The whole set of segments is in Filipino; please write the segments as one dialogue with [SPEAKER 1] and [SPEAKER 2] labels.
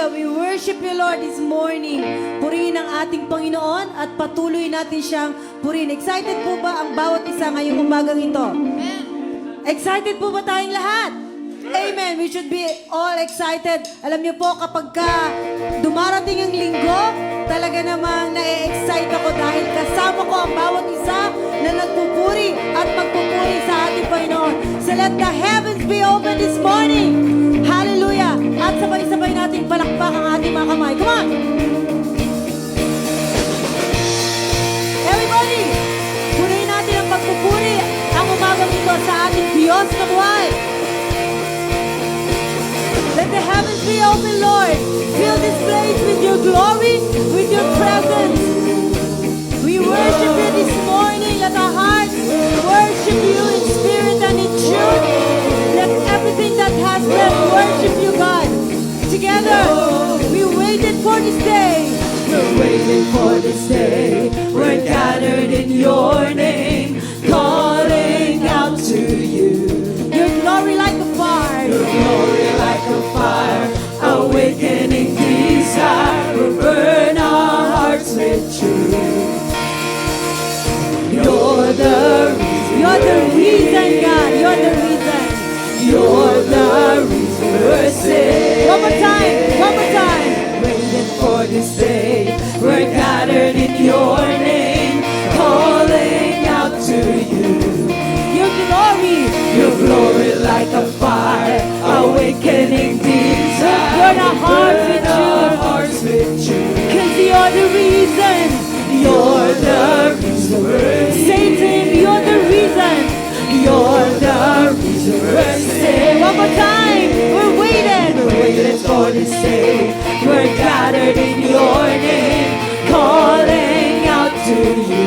[SPEAKER 1] Hallelujah. We worship you, Lord, this morning. Purihin ang ating Panginoon at patuloy natin siyang purihin. Excited po ba ang bawat isa ngayong umagang ito? Excited po ba tayong lahat? Amen. We should be all excited. Alam niyo po, kapag dumarating ang linggo, talaga namang na-excite ako dahil kasama ko ang bawat isa na nagpupuri at magpupuri sa ating Panginoon. So let the heavens be open this morning. Hallelujah. At sabay-sabay nating palakpak ang ating mga kamay. Come on! Everybody! Purihin natin ang pagpupuri ang umagang ito sa ating Diyos na buhay. Let the heavens be open, Lord. Fill this place with your glory, with your presence. We worship you this morning. Let our hearts worship you in spirit and in truth. Let everything that has breath worship you, God. Together, we waited for this day.
[SPEAKER 2] We're waiting for this day. We're gathered in your name, calling out to you.
[SPEAKER 1] Your glory like a fire.
[SPEAKER 2] Your glory like a fire, awakening desire will burn our hearts with truth. You're the reason.
[SPEAKER 1] You're the reason, God. You're the reason.
[SPEAKER 2] You're the reason we're saved.
[SPEAKER 1] One more time. One more time.
[SPEAKER 2] Waiting for this day. We're gathered in your name, calling out to you.
[SPEAKER 1] Your glory.
[SPEAKER 2] Your glory like a fire, awakening desire.
[SPEAKER 1] Burn our hearts with
[SPEAKER 2] Burn
[SPEAKER 1] you.
[SPEAKER 2] our hearts with you.
[SPEAKER 1] 'Cause you're the reason.
[SPEAKER 2] You're the reason we're
[SPEAKER 1] Say to him, you're the reason.
[SPEAKER 2] You're the reason we're saved.
[SPEAKER 1] One more time. We're waiting.
[SPEAKER 2] We're waiting for this day. We're gathered in your name, calling out to you.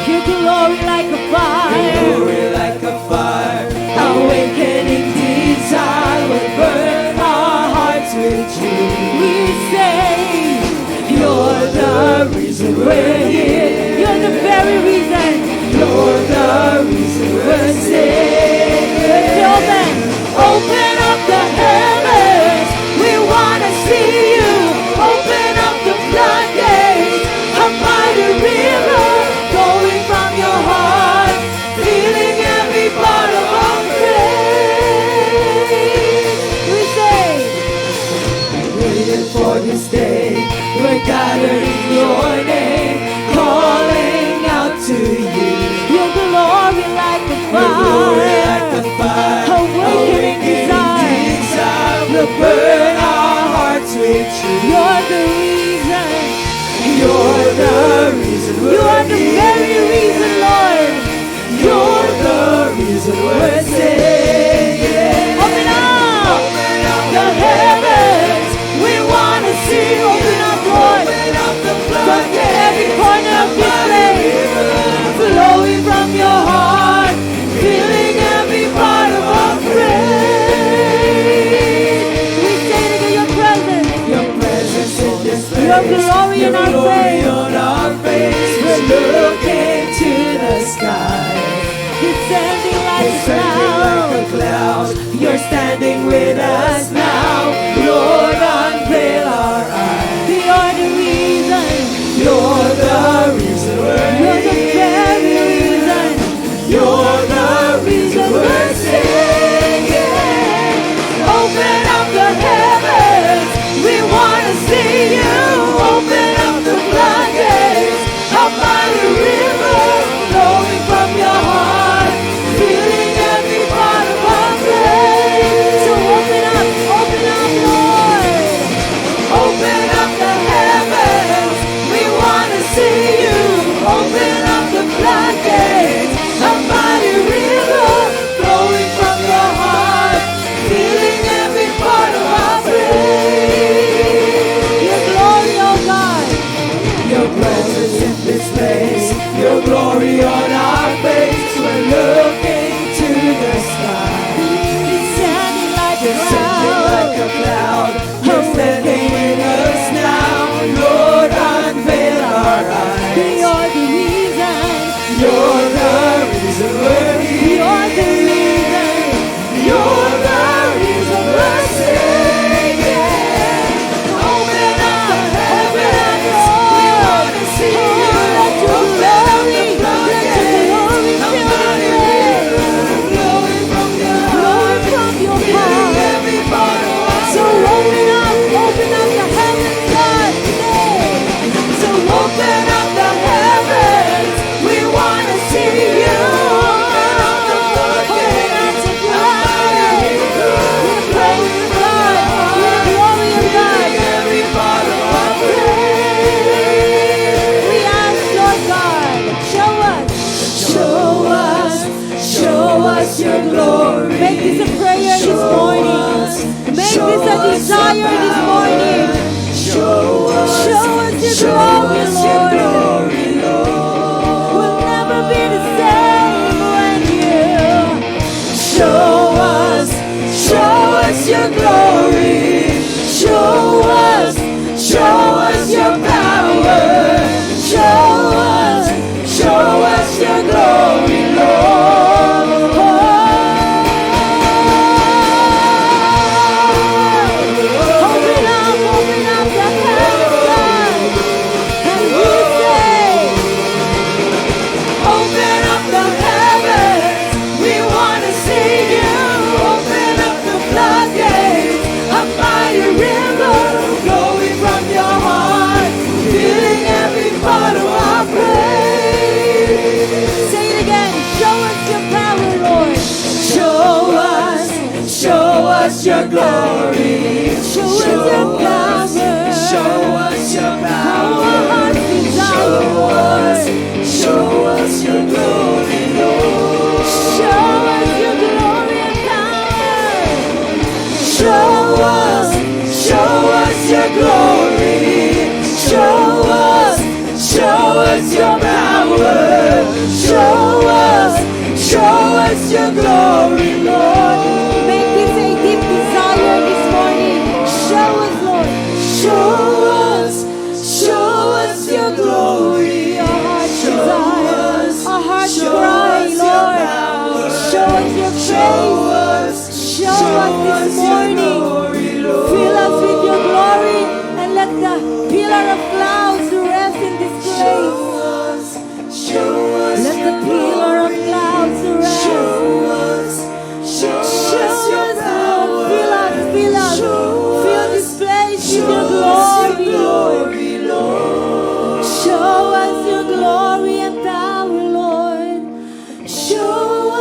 [SPEAKER 1] Your glory like a fire.
[SPEAKER 2] Glory like a fire, awakening desire will burn our hearts with you.
[SPEAKER 1] We say,
[SPEAKER 2] You're the reason we're here.
[SPEAKER 1] you're the very reason.
[SPEAKER 2] You're the reason we're saved.
[SPEAKER 1] Let's open.
[SPEAKER 2] Open up the heavens, we wanna see you. Open up the floodgates, a mighty river flowing from your heart, filling every part of our faith.
[SPEAKER 1] We say,
[SPEAKER 2] Waiting for this day, we're gathered in your name, calling out to you.
[SPEAKER 1] your glory like a
[SPEAKER 2] Your glory like
[SPEAKER 1] fire.
[SPEAKER 2] a fire,
[SPEAKER 1] Awakening desire.
[SPEAKER 2] will burn our hearts with you.
[SPEAKER 1] You're the reason.
[SPEAKER 2] You're the reason
[SPEAKER 1] You are the very reason, Lord.
[SPEAKER 2] You're the reason we're saved.
[SPEAKER 1] Open up.
[SPEAKER 2] Open up
[SPEAKER 1] The heavens.
[SPEAKER 2] we wanna see.
[SPEAKER 1] Open up, Lord.
[SPEAKER 2] Open up the
[SPEAKER 1] From every corner of this place.
[SPEAKER 2] flowing from your heart, filling every part of our faith.
[SPEAKER 1] We say to your presence.
[SPEAKER 2] Your presence in this place.
[SPEAKER 1] Your glory in our
[SPEAKER 2] glory
[SPEAKER 1] face.
[SPEAKER 2] on our face. We're looking to the sky.
[SPEAKER 1] Descending like a
[SPEAKER 2] Descending
[SPEAKER 1] cloud.
[SPEAKER 2] like a cloud. You're standing with us now. Lord, unveil our eyes.
[SPEAKER 1] You're the reason.
[SPEAKER 2] You're the reason we're
[SPEAKER 1] You're the very reason.
[SPEAKER 2] You're the reason we're singing. Open up the heavens. We want to see you. Open up the
[SPEAKER 1] desire this morning.
[SPEAKER 2] Show us
[SPEAKER 1] Show us your glory, Lord. We'll never be the same when you
[SPEAKER 2] show us your glory. Show us your power. Show us your glory, Lord.
[SPEAKER 1] open up the heavens, and we say,
[SPEAKER 2] Open up the heavens, we want to see you. Open up the floodgates, a mighty river flowing from your heart, filling every part of our praise.
[SPEAKER 1] say it again. Show us your power, Lord.
[SPEAKER 2] Show us your glory.
[SPEAKER 1] Show us your power.
[SPEAKER 2] Show us your
[SPEAKER 1] Our
[SPEAKER 2] power.
[SPEAKER 1] hearts desire.
[SPEAKER 2] Show us your glory, Lord.
[SPEAKER 1] Show us your glory and power.
[SPEAKER 2] Show us your glory. Show us your power. Show us your glory, Lord.
[SPEAKER 1] Make this a deep desire this morning. Show us, Lord.
[SPEAKER 2] Show us your glory.
[SPEAKER 1] Our hearts
[SPEAKER 2] Show
[SPEAKER 1] desire.
[SPEAKER 2] us,
[SPEAKER 1] Our hearts
[SPEAKER 2] show
[SPEAKER 1] cry,
[SPEAKER 2] us your
[SPEAKER 1] Lord.
[SPEAKER 2] power.
[SPEAKER 1] Show us your praise. Show us this morning. Fill us with your glory and let the pillar of clouds rest in this place. Let the pillar of clouds rest. Show us, Lord. Fill us. Fill this place with your glory, Lord. Show us your glory and power, Lord. Show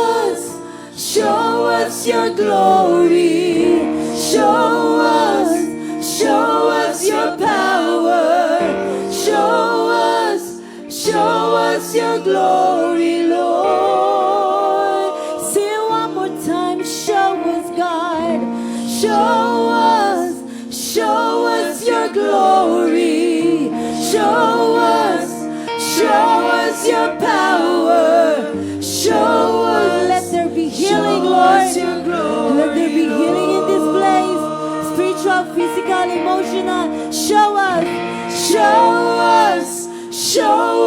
[SPEAKER 1] us your glory. Show us your power. Show us your glory, Lord. Say it one more time. Show us, God. Show us your glory. Show us your power. Show us. Let there be healing, Lord. Let there be healing in this place. Spiritual, physical, emotional. Show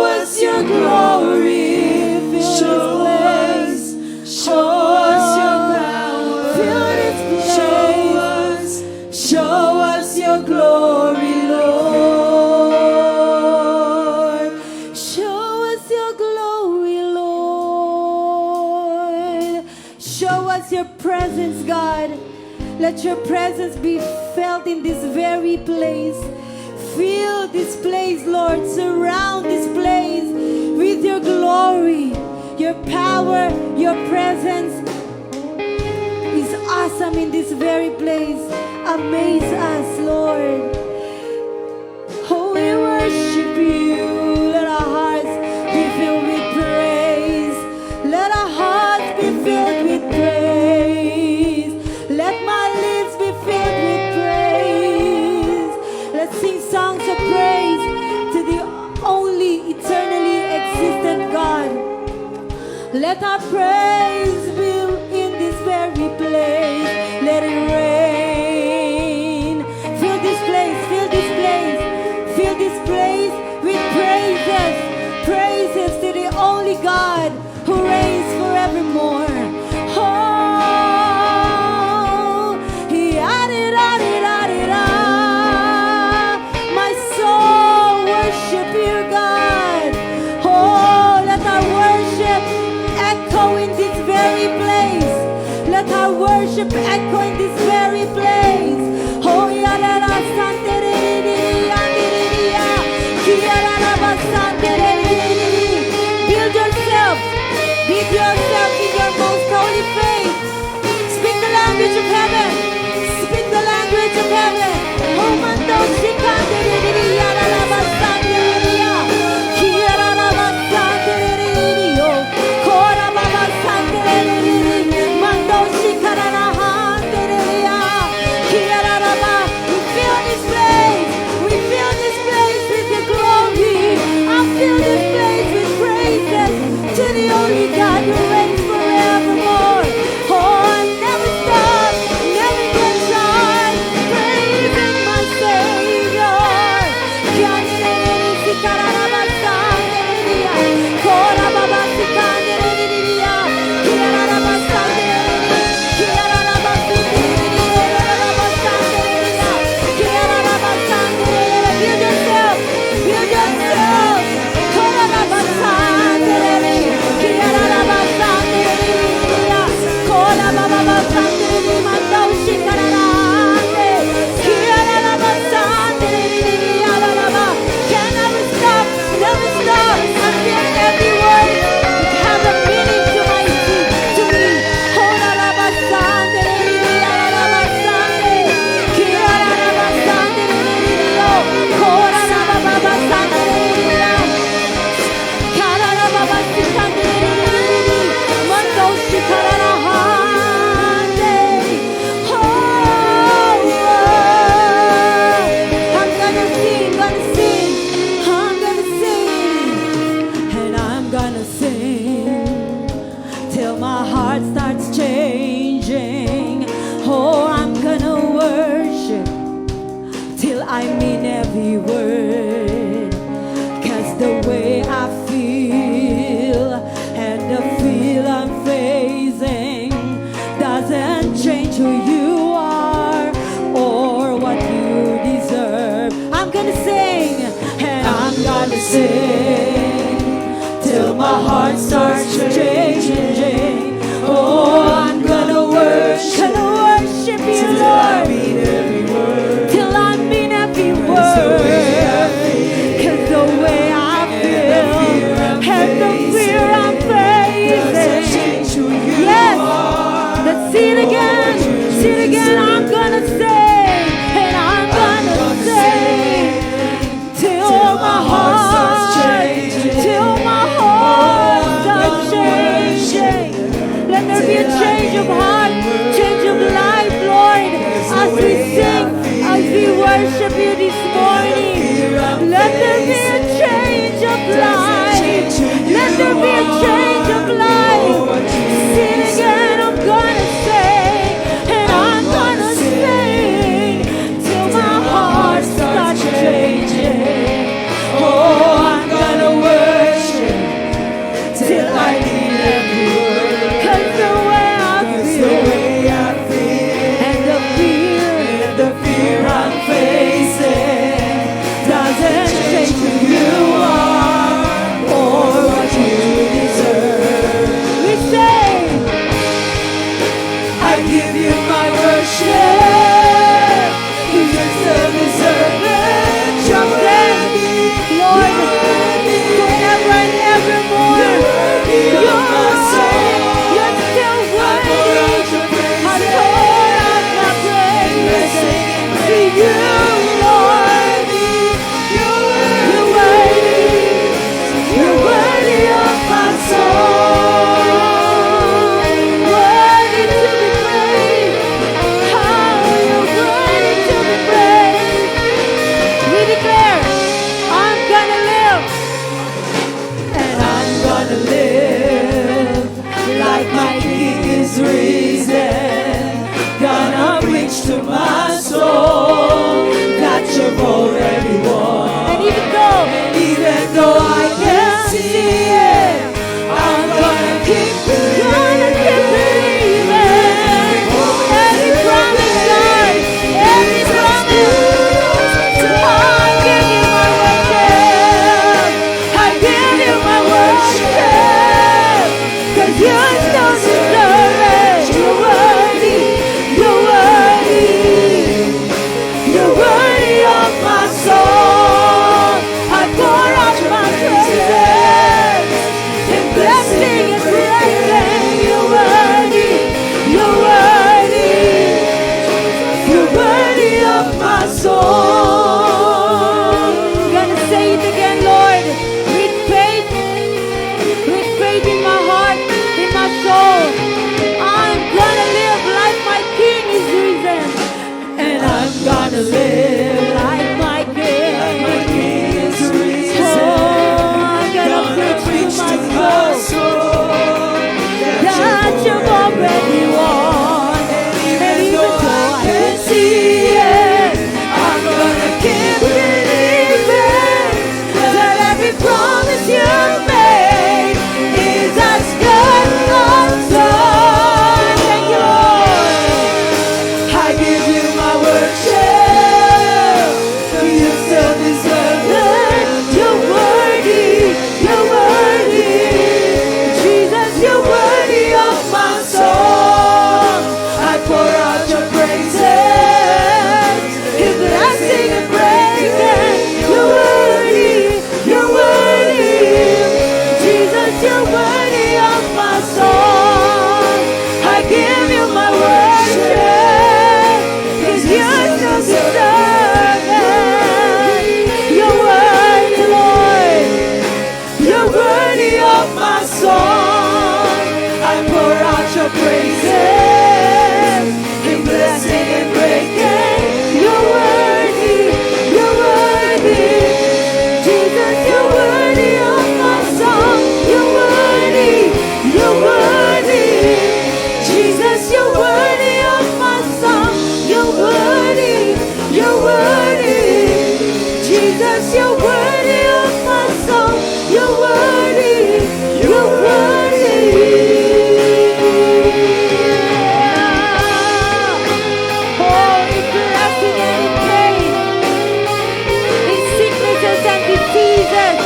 [SPEAKER 1] us your glory. Fill this place. Show us your power. Fill this place.
[SPEAKER 2] Show us your glory, Lord.
[SPEAKER 1] Show us your glory, Lord. Show us your presence, God. Let your presence be felt in this very place. Fill this place, Lord. Surround this place with your glory, your power, your presence is awesome in this very place. Amaze us, Lord. Oh, we worship you. Let our hearts be filled with praise. Let our hearts be filled with praise. Let my lips be filled with praise. Let's sing songs of praise to the only eternally existent God. Let our praise be in this very place. Let it rain. Fill this place, fill this place, fill this place with praises. Praises to the only God who reigns forevermore. Oh, ya-di-da-di-da-di-da. My soul worship you, God. Oh, let our worship echo in this very I mean every word. 'Cause the way I feel and the feel I'm facing doesn't change who you are or what you deserve. I'm gonna sing, and I'm gonna sing till my heart starts changing. Oh, I'm gonna worship you, Lord, till I mean every word. 'Cause the way I feel and the fear I'm facing, yes, let's see it again, see it again. I'm gonna sing, and I'm gonna sing till my heart starts changing. Let there be a change of heart, change of life, Lord, as we sing, as we worship you this morning. Let there be a change of life. Let there be a change of life. Sing it again, I'm gonna sing, and I'm gonna sing till my heart starts changing. Oh, I'm gonna worship till I need every word. 'Cause the way I feel and the fear I'm facing doesn't change who you are or what you deserve. We say,
[SPEAKER 2] You're worthy of my song. You're worthy. You're worthy. Oh, in blessing and in pain, in sicknesses and diseases,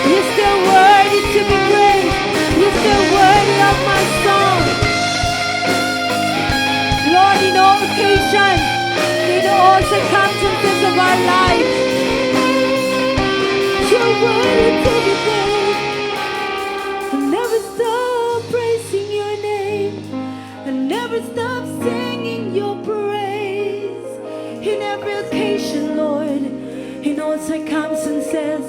[SPEAKER 2] you're still worthy to be praised. You're still worthy of my song. Lord, in all occasions, in all circumstances of our life, you're worthy to be praised. I'll never stop praising your name. I'll never stop singing your praise. In every occasion, Lord, in all circumstances,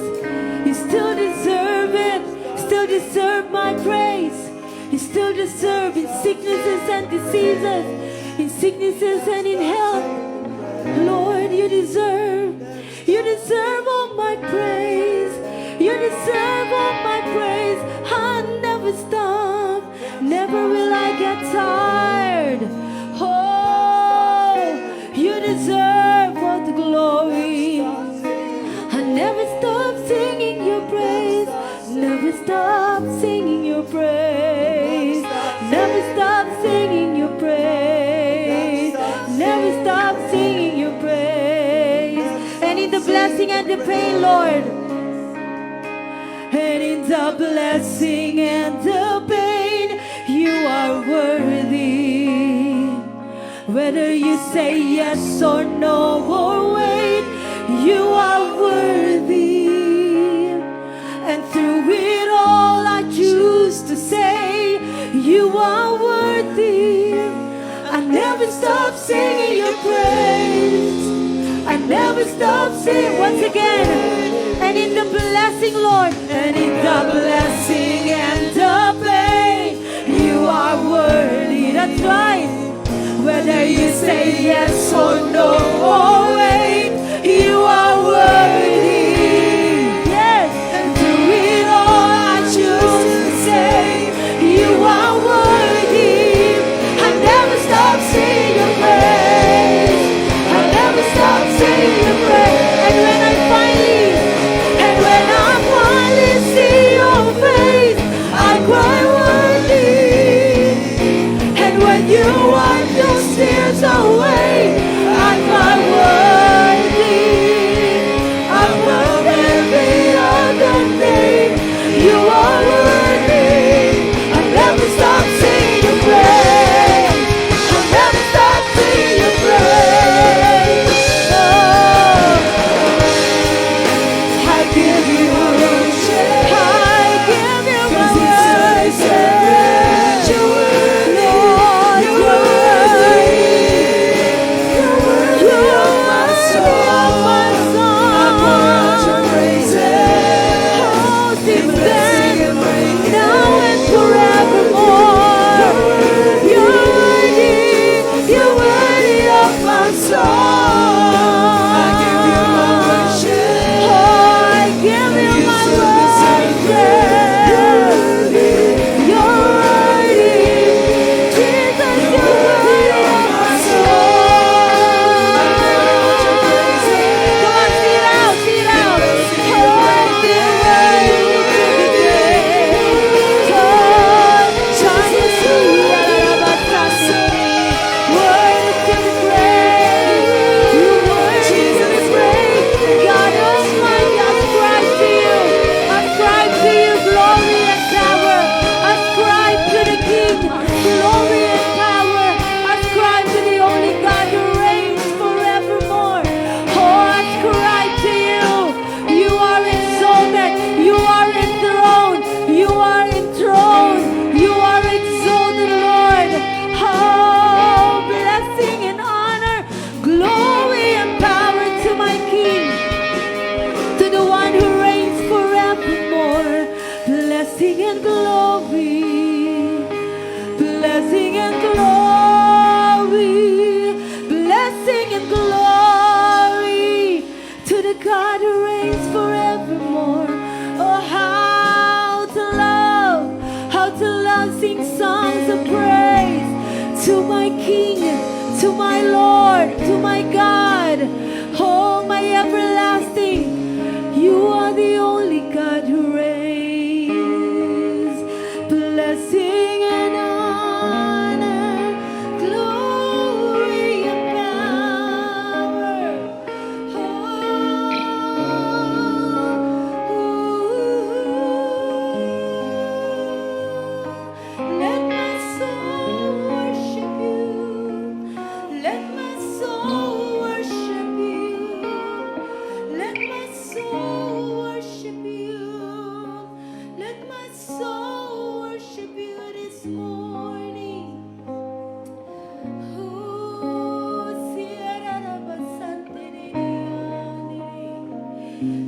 [SPEAKER 2] you still deserve it. Still deserve my praise. You still deserve in sicknesses and diseases, in sicknesses and in health. Lord, you deserve all my praise. You deserve all my praise. I'll never stop, never will I get tired. Oh, you deserve all the glory. I never stop singing your praise. Never stop singing your praise. Never stop singing your praise. Never stop singing your praise. And in the blessing and the pain, Lord. And in the blessing and the pain, you are worthy. Whether you say yes or no or wait, you are worthy. And through it all, I choose to say, you are worthy. I never stop singing your praise. I never stop singing. Once again. And in the blessing, Lord. And in the blessing and the pain, you are worthy. That's right. Whether you say yes or no or wait, you are worthy. Yes. And through it all, I choose to say, you are worthy. I never stop singing your praise. I never stop singing your praise. And when I finally see your face, I cry worthy. And when you wipe those tears away, I cry worthy. Above every other name, you are worthy. I never stop singing your praise. I never stop singing your praise. Oh, I give you worship. I give you my worship. You're worthy. Lord, you're worthy. You're worthy of my song. I want your praises. Oh, since then, now and forevermore. You're worthy. You're worthy of my song. I give you my worship. Oh, I give you my worship. You're worthy. Jesus, you're worthy of my song. Come on, sing it out, sing it out. Oh, you're worthy to be praised. Oh, Jesus, you are worthy to be praised. You're worthy to be praised. God Almighty, ascribe to you. Ascribe to you glory and power. Ascribe to the King glory and power. Ascribe to the only God who reigns forevermore. Oh, ascribe to you. You are exalted. You are enthroned. You are enthroned. You are exalted, Lord. Oh, blessing and honor, glory and power to my King, to the one who reigns forevermore. Blessing and glory, blessing and glory, blessing and glory to the God who reigns forevermore. Oh, how to love, sing songs of praise to my King, to my Lord, to my God. Oh, my everlasting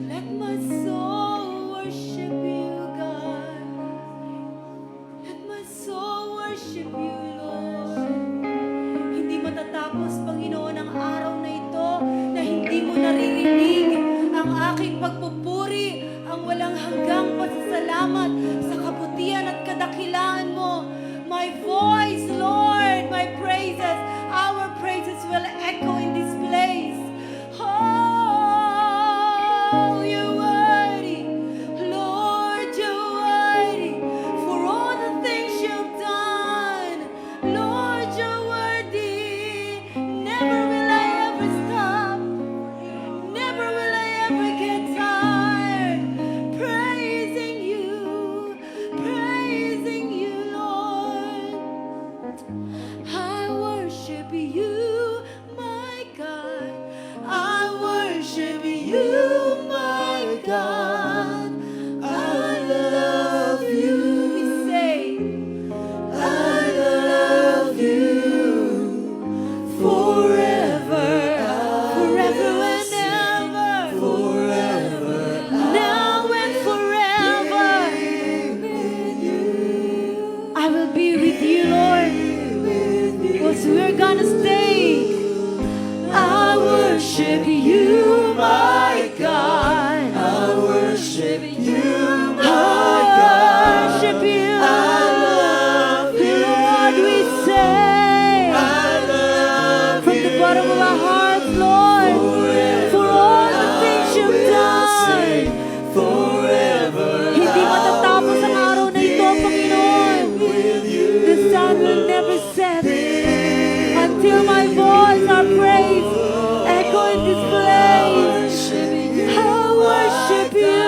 [SPEAKER 1] Let my soul worship you, God. Let my soul worship you, Lord. Hindi matatapos, Panginoon, ang araw na ito na hindi mo naririnig ang aking pagpupuri, ang walang hanggang pasasalamat sa kabutihan at kadakilaan mo. My voice, Lord, my praises, our praises will echo in this place. Oh, you're worthy. Lord, you're worthy for all the things you've done. Lord, you're worthy. Never will I ever stop. Never will I ever get tired praising you, Lord. I worship you, my God. I worship you, my God. I love you. We say, I love you forever, forever and ever, forever, now and forever. I will be with you, Lord, because we're gonna stay. I worship you, my God. I worship you, my God. I worship you. I love you, Lord. We say, I love from the bottom of our hearts, Lord, for all the things you've done. Forever, hindi matatapos ang araw na ito, Panginoon. The sun will never set until my voice, our praise, echo in this place. I worship you.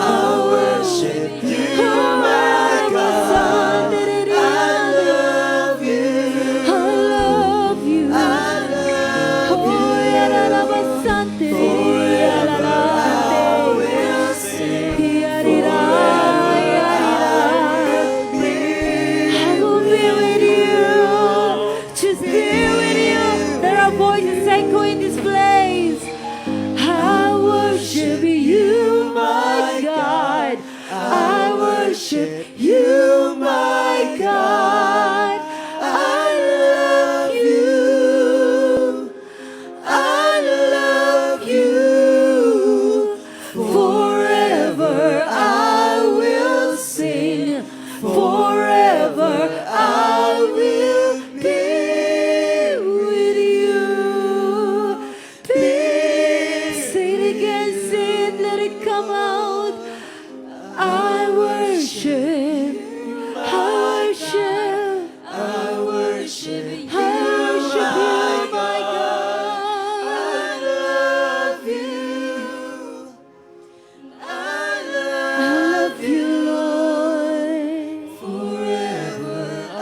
[SPEAKER 1] I worship you, my God. I love you. I love you. I love you. Forever I will sing. I will be with you. Just be with you. Let our voices echo in this place. I worship you, my God. I worship you, my God. I love you. I love you. Forever I will sing. Forever I will be with you. Say it again, say it, let it come out. I worship, I worship, I worship you, my God. I love you. I love you, Lord. Forever I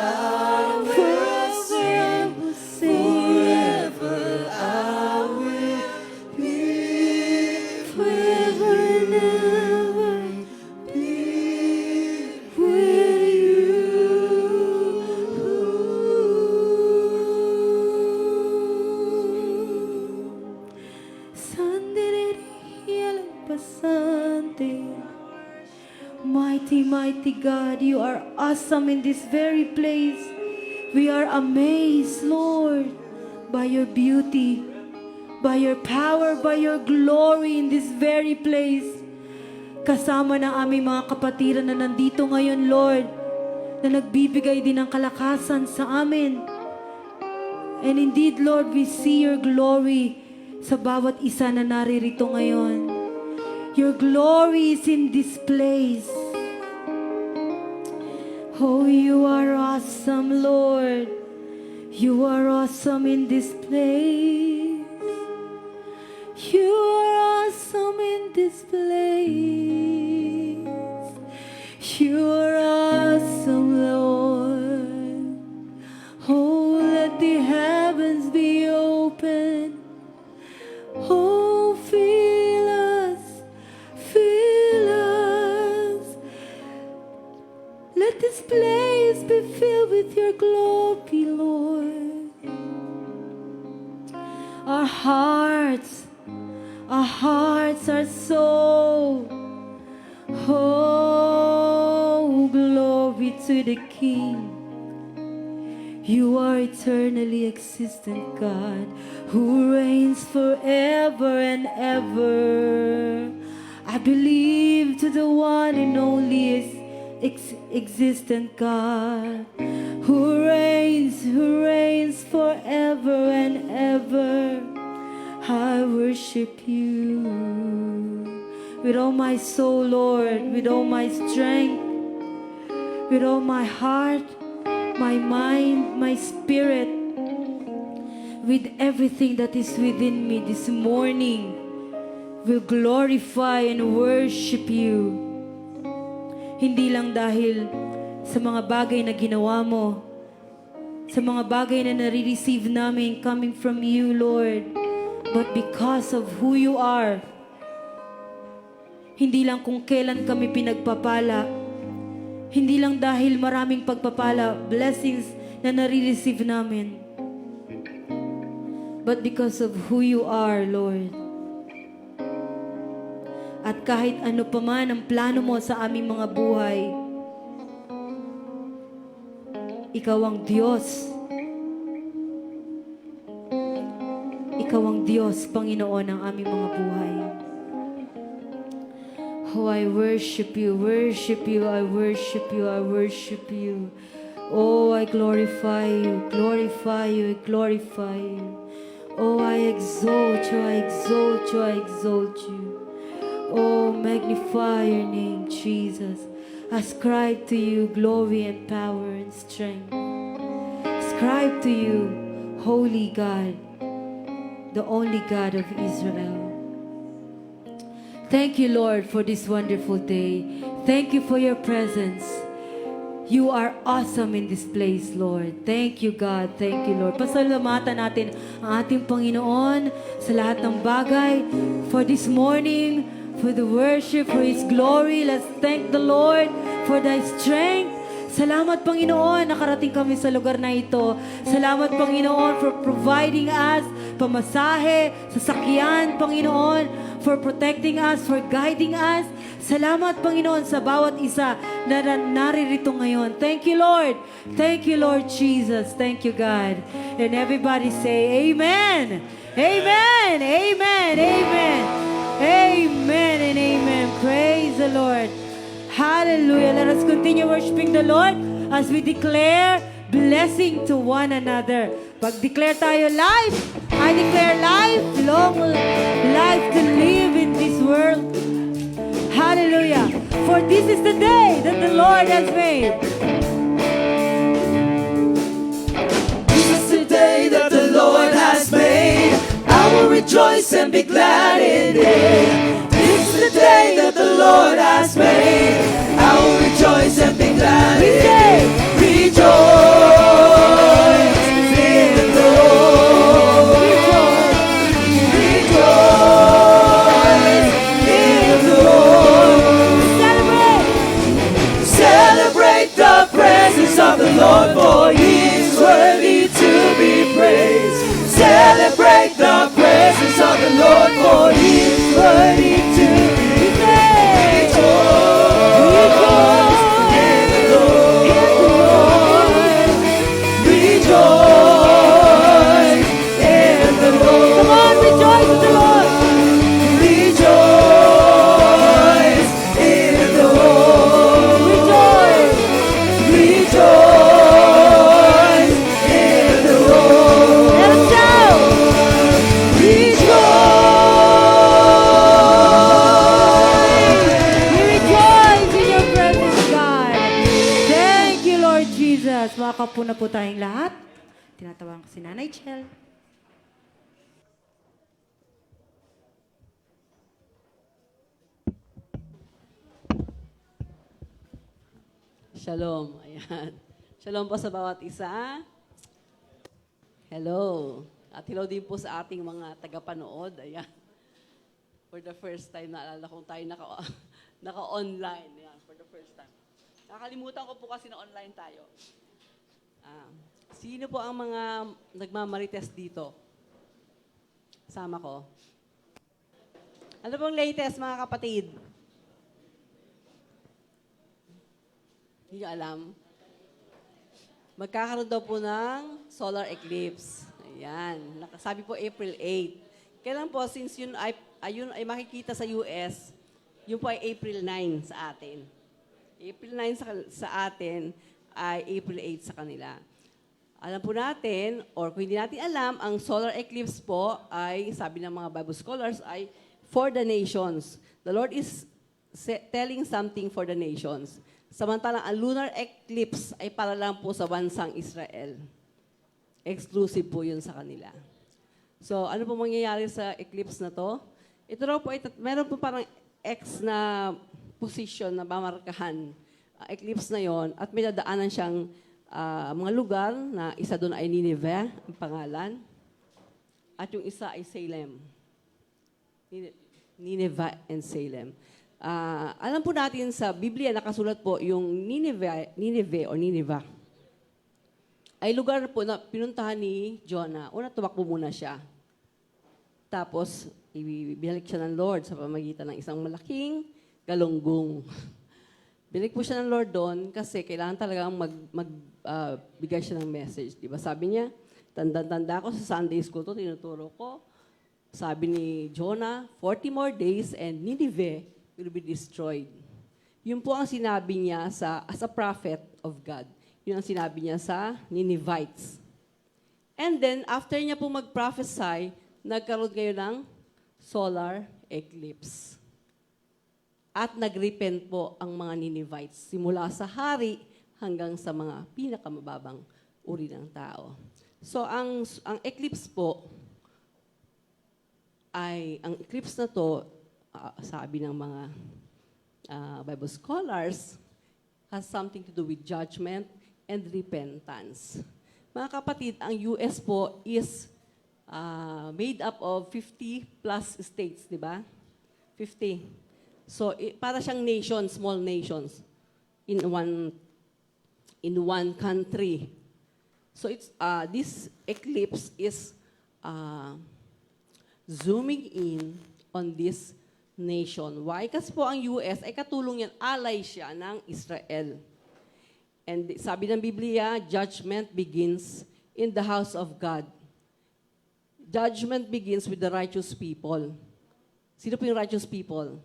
[SPEAKER 1] will sing. Forever I will be. Forever and ever be with you. Mighty, mighty God, you are awesome in this very place. We are amazed, Lord, by your beauty, by your power, by your glory in this very place. Kasama ng aming mga kapatiran na nandito ngayon, Lord, na nagbibigay din ng kalakasan sa amin. And indeed, Lord, we see your glory sa bawat isa na naririto ngayon. Your glory is in this place. Oh, you are awesome, Lord. You are awesome in this place. You are awesome in this place. You are awesome, Lord. Oh, let the heavens be open. Oh, fill us, fill us. Let this place be filled with your glory, Lord. Our hearts are so. Oh, glory to the King. You are eternally existent God, who reigns forever and ever. I believe to the one and only existent God, who reigns forever and ever. I worship you with all my soul, Lord, with all my strength, with all my heart, my mind, my spirit, with everything that is within me this morning, will glorify and worship you. Hindi lang dahil sa mga bagay na ginawa mo, sa mga bagay na nare-receive namin coming from you, Lord, but because of who you are. Hindi lang kung kailan kami pinagpapala, hindi lang dahil maraming pagpapala, blessings na nare-receive namin, but because of who you are, Lord. At kahit ano pa man ang plano mo sa aming mga buhay, ikaw ang Diyos. Ikaw ang Diyos, Panginoon, ng aming mga buhay. Oh, I worship you, I worship you, I worship you. Oh, I glorify you, glorify you, glorify you. Oh, I exalt you, I exalt you, I exalt you. Oh, magnify your name, Jesus. Ascribe to you glory and power and strength. Ascribe to you, Holy God, the only God of Israel. Thank you, Lord, for this wonderful day. Thank you for your presence. You are awesome in this place, Lord. Thank you, God. Thank you, Lord. Pasalamatan natin ang ating Panginoon sa lahat ng bagay. For this morning, for the worship, for His glory. Let's thank the Lord for Thy strength. Salamat, Panginoon, nakarating kami sa lugar na ito. Salamat, Panginoon, for providing us pamasahe, sasakyan, Panginoon, for protecting us, for guiding us. Salamat, Panginoon, sa bawat isa na naririto ngayon. Thank you, Lord. Thank you, Lord Jesus. Thank you, God. And everybody say, Amen. Amen. Amen. Amen. Amen and amen. Praise the Lord. Hallelujah. Let us continue worshiping the Lord as we declare blessing to one another. Pag-declare tayo life, I declare life, long life to live in this world. Hallelujah. For this is the day that the Lord has made.
[SPEAKER 2] This is the day that the Lord has made. I will rejoice and be glad in it. This is the day that the Lord has made. I will rejoice and be glad in it. Rejoice in the Lord. Rejoice in the Lord. Celebrate the presence of the Lord, for He is worthy to be praised. Celebrate the presence of the Lord, for He is worthy to be praised. Rejoice in the Lord. Rejoice in the Lord.
[SPEAKER 1] Come on, rejoice in the Lord.
[SPEAKER 2] Rejoice in the Lord.
[SPEAKER 1] Rejoice.
[SPEAKER 2] Rejoice in the Lord.
[SPEAKER 1] Let us shout. We rejoice in your presence, God. Thank you, Lord Jesus. Makakapo na po tayong lahat. Tinatawag ko si Nanay Chel.
[SPEAKER 3] Shalom. Ayan. Shalom po sa bawat isa. Hello. At hello din po sa ating mga tagapanood. Ayan. For the first time, naalala kong tayo naka-online. Ayan, for the first time. Nakalimutan ko po kasi na online tayo. Sino po ang mga nagmamarites dito? Sama ko. Ano pong latest, mga kapatid? Hindi nyo alam. Magkakaroon daw po ng solar eclipse. Ayan. Sabi po April 8. Kailan po, since yun ay makikita sa US, yun po ay April 9 sa atin. April 9 sa atin ay April 8 sa kanila. Alam po natin, or kung hindi natin alam, ang solar eclipse po ay, sabi ng mga Bible scholars, ay for the nations. The Lord is telling something for the nations. Samantalang ang lunar eclipse ay para lang po sa bansang Israel. Exclusive po yun sa kanila. So, ano po mangyayari sa eclipse na to? Ito raw po, meron po parang X na position na mamarkahan. Eclipse na yon at may dadaanan siyang mga lugar na isa doon ay Nineveh, ang pangalan. At yung isa ay Salem. Nineveh and Salem. Alam po natin sa Biblia, nakasulat po yung Nineveh o Nineveh. Ay lugar po na pinuntahan ni Jonah. Una, tumakbo muna siya. Tapos, ibinalik siya ng Lord sa pamagitan ng isang malaking galunggong. Binalik po siya ng Lord doon kasi kailangan talagang magbigay siya ng message. Diba? Sabi niya, tanda-tanda ko sa Sunday school to, tinuturo ko. Sabi ni Jonah, 40 more days and Nineveh will be destroyed. Yun po ang sinabi niya as a prophet of God. Yun ang sinabi niya sa Ninevites. And then, after niya po mag-prophesy, nagkaroon kayo ng solar eclipse. At nag-repent po ang mga Ninevites, simula sa hari hanggang sa mga pinakamababang uri ng tao. So, ang eclipse po, ang eclipse na to, sabi ng mga Bible scholars, has something to do with judgment and repentance. Mga kapatid, ang US po is made up of 50 plus states, di ba? 50. So, para siyang nation, small nations in one country. So, this eclipse is zooming in on this nation. Why? Kasi po ang US ay katulong yan, ally siya ng Israel. And sabi ng Biblia, judgment begins in the house of God. Judgment begins with the righteous people. Sino po yung righteous people?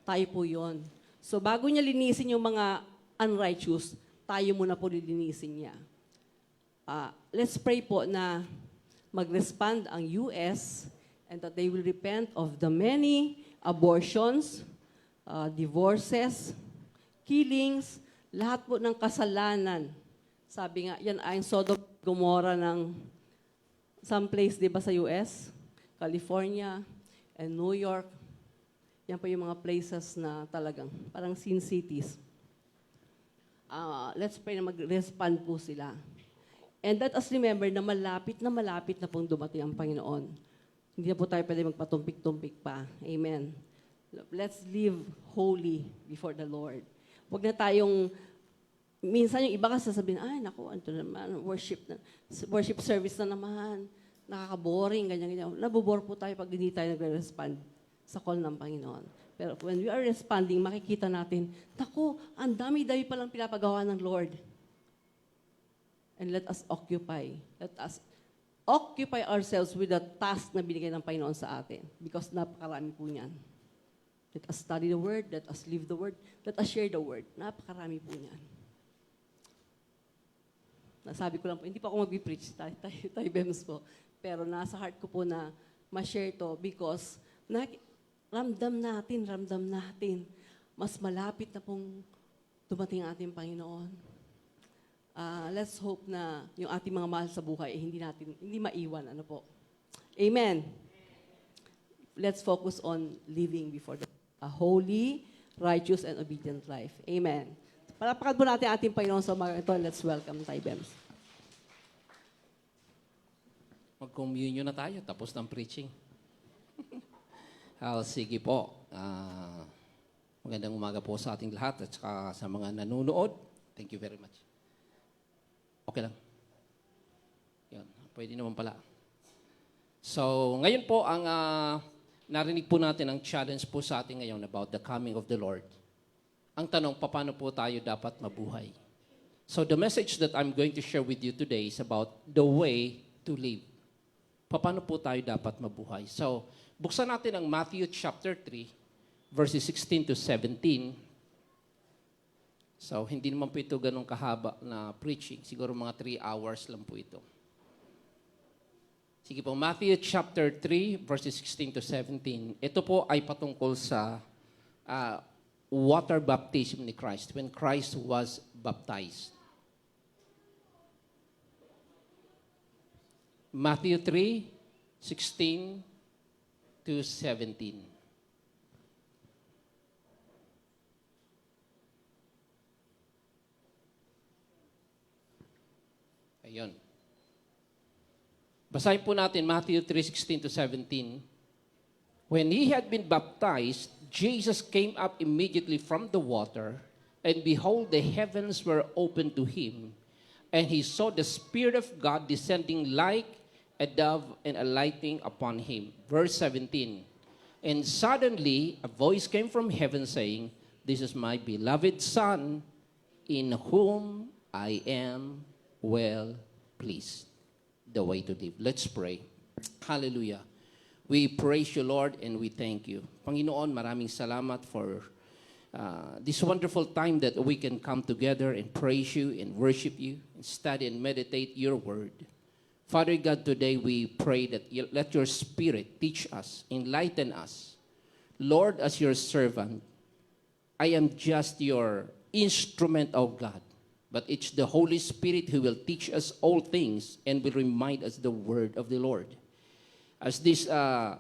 [SPEAKER 3] Tayo po yun. So bago niya linisin yung mga unrighteous, tayo muna po lilinisin niya. Let's pray po na mag-respond ang US and that they will repent of the many abortions, divorces, killings, lahat po ng kasalanan. Sabi nga, yan ay Sodom at Gomorrah ng some place, di ba, sa US? California and New York. Yan po yung mga places na talagang parang sin cities. Let's pray na mag-respond po sila. And let us remember na malapit na pong dumating ang Panginoon. Hindi na po tayo pwede magpatumpik-tumpik pa. Amen. Let's live holy before the Lord. Huwag na tayong, minsan yung iba kasi sasabihin, ay naku, ano naman, worship service na naman, nakaka-boring, ganyan-ganyan. Nabobore po tayo pag hindi tayo nagre-respond sa call ng Panginoon. Pero when we are responding, makikita natin, naku, ang dami-dami palang pinapagawa ng Lord. And let us occupy. Let us occupy ourselves with the task na binigay ng Panginoon sa atin. Because napakarami po niyan. Let us study the Word. Let us live the Word. Let us share the Word. Napakarami po niyan. Nasabi ko lang po, hindi pa ako mag-preach. Tayo Bems po. Pero nasa heart ko po na ma-share to because ramdam natin, mas malapit na pong dumating ang ating Panginoon. Let's hope na yung ating mga mahal sa buhay hindi maiwan. Ano po? Amen. Let's focus on living before a holy, righteous, and obedient life. Amen. Palapakan po natin ating Panginoon sa mga ito. Let's welcome Tay Bems.
[SPEAKER 4] Mag-communion na tayo, tapos ng preaching. Sige po. Magandang umaga po sa ating lahat at saka sa mga nanonood. Thank you very much. Okay lang. Yan, pwede naman pala. So, ngayon po, ang narinig po natin ang challenge po sa atin ngayon about the coming of the Lord. Ang tanong, paano po tayo dapat mabuhay? So the message that I'm going to share with you today is about the way to live. Paano po tayo dapat mabuhay? So, buksan natin ang Matthew chapter 3, verses 16 to 17. So, hindi naman po ito ganun kahaba na preaching. Siguro mga 3 hours lang po ito. Sige po, Matthew chapter 3, verses 16 to 17. Ito po ay patungkol sa water baptism ni Christ, when Christ was baptized. Matthew 3, 16 to 17. Ayun. Basahin po natin Matthew 3:16 to 17. When he had been baptized, Jesus came up immediately from the water, and behold, the heavens were opened to him, and he saw the Spirit of God descending like a dove and alighting upon him. Verse 17. And suddenly a voice came from heaven saying, "This is my beloved Son, in whom I am well pleased." The way to live. Let's pray. Hallelujah. We praise you, Lord, and we thank you. Panginoon, maraming salamat for this wonderful time that we can come together and praise you and worship you and study and meditate your word. Father God, today we pray that let your Spirit teach us, enlighten us. Lord, as your servant, I am just your instrument, oh God. But it's the Holy Spirit who will teach us all things and will remind us the word of the Lord. As this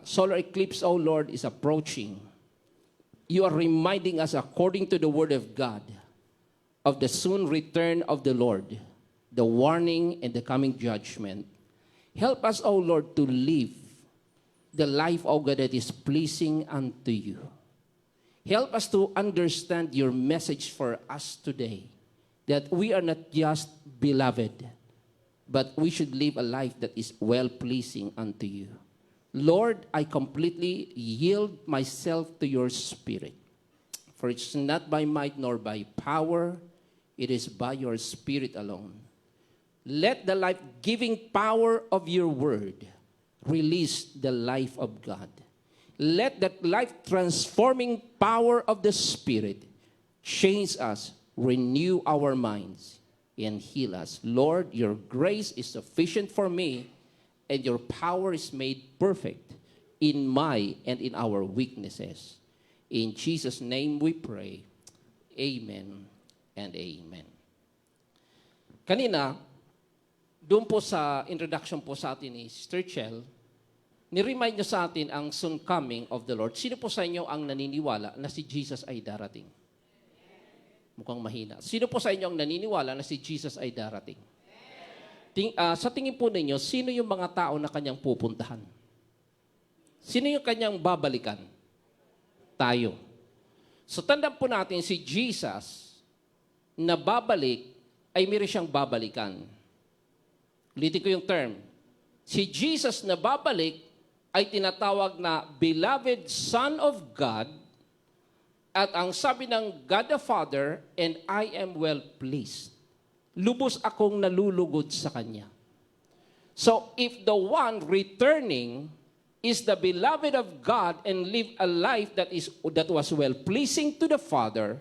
[SPEAKER 4] solar eclipse, oh Lord, is approaching, you are reminding us, according to the word of God, of the soon return of the Lord, the warning and the coming judgment. Help us, O Lord, to live the life, O God, that is pleasing unto you. Help us to understand your message for us today, that we are not just beloved, but we should live a life that is well-pleasing unto you. Lord, I completely yield myself to your Spirit, for it's not by might nor by power, it is by your Spirit alone. Let the life-giving power of your word release the life of God. Let that life-transforming power of the Spirit change us, renew our minds, and heal us. Lord, your grace is sufficient for me, and your power is made perfect in my and in our weaknesses. In Jesus' name we pray. Amen and amen. Kanina, doon po sa introduction po sa atin ni Sister Chel, ni-remind niyo sa atin ang soon coming of the Lord. Sino po sa inyo ang naniniwala na si Jesus ay darating? Mukhang mahina. Sino po sa inyo ang naniniwala na si Jesus ay darating? Sa tingin po ninyo, sino yung mga tao na kanyang pupuntahan? Sino yung kanyang babalikan? Tayo. So tandaan po natin, si Jesus na babalik ay meron siyang babalikan. Ulitin ko yung term. Si Jesus na babalik ay tinatawag na Beloved Son of God, at ang sabi ng God the Father, and I am well pleased. Lubos akong nalulugod sa Kanya. So if the one returning is the beloved of God and live a life that was well pleasing to the Father,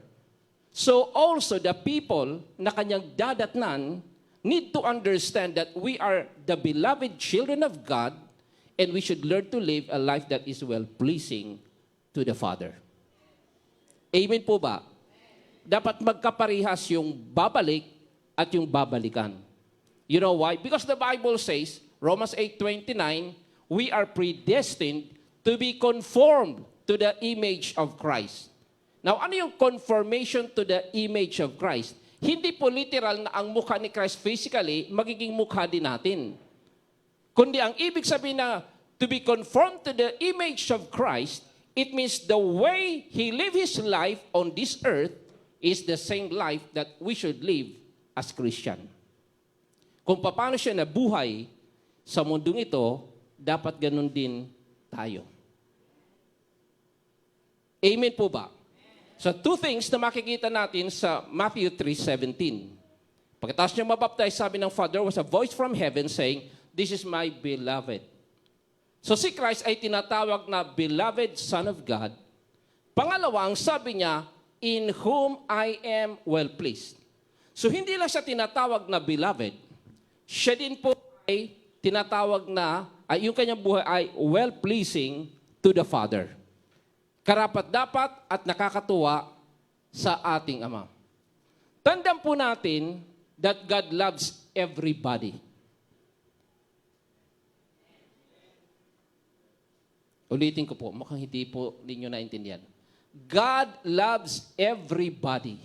[SPEAKER 4] so also the people na Kanyang dadatnan need to understand that we are the beloved children of God, and we should learn to live a life that is well-pleasing to the Father. Amen po ba? Dapat magkaparehas yung babalik at yung babalikan. You know why? Because the Bible says, Romans 8:29, we are predestined to be conformed to the image of Christ. Now, ano yung conformation to the image of Christ? Hindi po literal na ang mukha ni Christ physically, magiging mukha din natin. Kundi ang ibig sabihin na to be conformed to the image of Christ, it means the way He lived His life on this earth is the same life that we should live as Christian. Kung paano siya nabuhay sa mundong ito, dapat ganun din tayo. Amen po ba? So two things na makikita natin sa Matthew 3:17. Pagkatapos niya mabaptize, sabi ng Father, was a voice from heaven saying, "This is my beloved." So si Christ ay tinatawag na beloved Son of God. Pangalawa, ang sabi niya, "In whom I am well pleased." So hindi lang siya tinatawag na beloved, siya din po ay tinatawag na, yung kanyang buhay ay well-pleasing to the Father. Karapat-dapat at nakakatuwa sa ating Ama. Tandaan po natin that God loves everybody. Ulitin ko po, mukhang hindi po ninyo naintindihan. God loves everybody.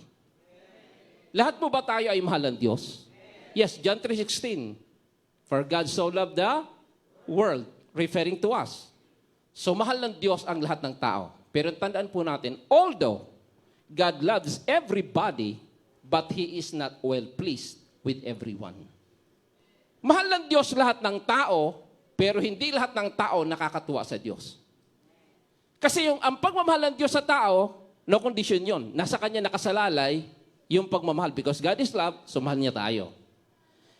[SPEAKER 4] Lahat mo ba tayo ay mahal ng Diyos? Yes, John 3:16. For God so loved the world, referring to us. So mahal ng Diyos ang lahat ng tao. Pero tandaan po natin, although God loves everybody, but He is not well pleased with everyone. Mahal ng Diyos lahat ng tao, pero hindi lahat ng tao nakakatuwa sa Diyos. Kasi ang pagmamahal ng Diyos sa tao, no condition yon. Nasa Kanya nakasalalay yung pagmamahal. Because God is love, so mahal niya tayo.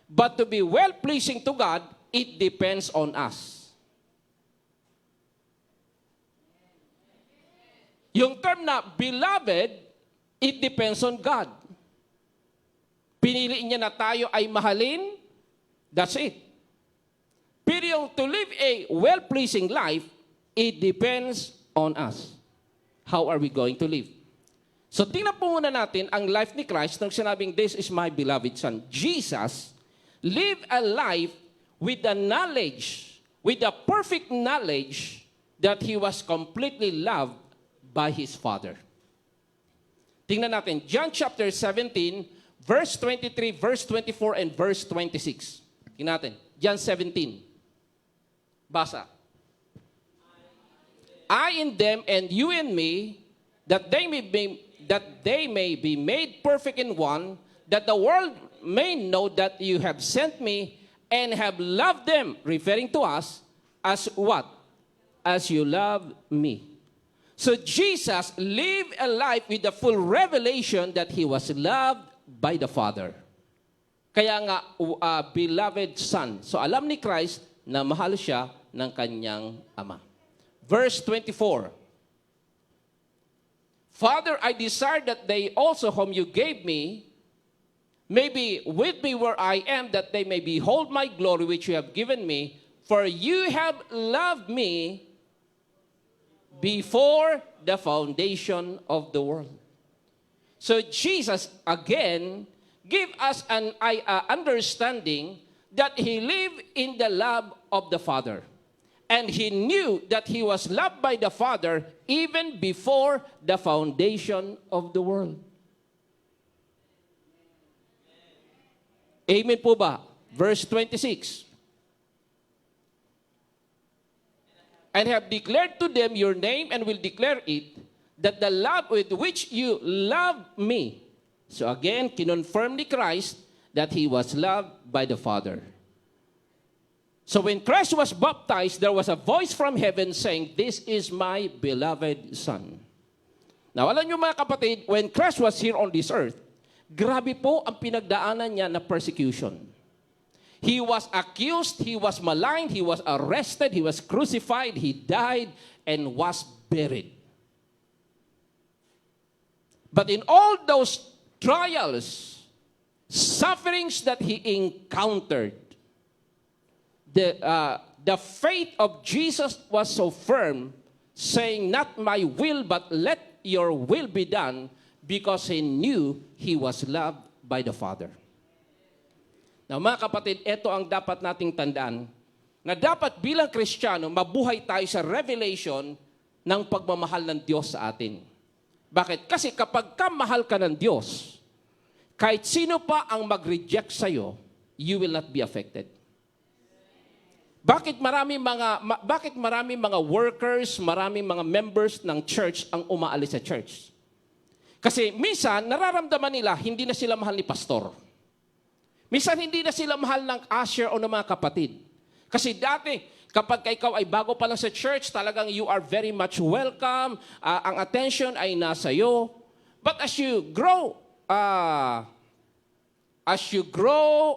[SPEAKER 4] But to be well-pleasing to God, it depends on us. Yung term na beloved, it depends on God. Pinili niya na tayo ay mahalin, that's it. Pero yung to live a well-pleasing life, it depends on us. How are we going to live? So tingnan po muna natin ang life ni Christ nung sinabing, "This is my beloved Son." Jesus lived a life with the knowledge, with the perfect knowledge that He was completely loved by His Father. Tingnan natin, John chapter 17, verse 23, verse 24, and verse 26. Tingnan natin, John 17. Basa. I in them and you in me, that they may be made perfect in one, that the world may know that you have sent me and have loved them, referring to us, as what? As you love me. So Jesus lived a life with the full revelation that He was loved by the Father. Kaya nga, beloved Son. So alam ni Christ na mahal siya ng kanyang Ama. Verse 24. Father, I desire that they also whom you gave me may be with me where I am, that they may behold my glory which you have given me, for you have loved me before the foundation of the world. So Jesus, again, gave us an understanding that He lived in the love of the Father. And He knew that He was loved by the Father even before the foundation of the world. Amen po ba? Verse 26. And have declared to them your name and will declare it, that the love with which you love me. So again, kinonfirm ni Christ that He was loved by the Father. So when Christ was baptized, there was a voice from heaven saying, "This is my beloved Son." Now, alam niyo mga kapatid, when Christ was here on this earth, grabe po ang pinagdaanan niya na persecution. He was accused, He was maligned, He was arrested, He was crucified, He died, and was buried. But in all those trials, sufferings that He encountered, the faith of Jesus was so firm, saying, "Not my will, but let your will be done," because He knew He was loved by the Father. Now, mga kapatid, ito ang dapat nating tandaan, na dapat bilang Kristiyano, mabuhay tayo sa revelation ng pagmamahal ng Diyos sa atin. Bakit? Kasi kapag mahal ka ng Diyos, kahit sino pa ang mag-reject sa'yo, you will not be affected. Bakit maraming mga workers, maraming mga members ng church ang umaalis sa church? Kasi minsan, nararamdaman nila, hindi na sila mahal ni pastor. Minsan, hindi na sila mahal ng usher o ng mga kapatid. Kasi dati, Kapag ikaw ay bago pa lang sa church, talagang you are very much welcome. Ang attention ay nasa iyo. But as you grow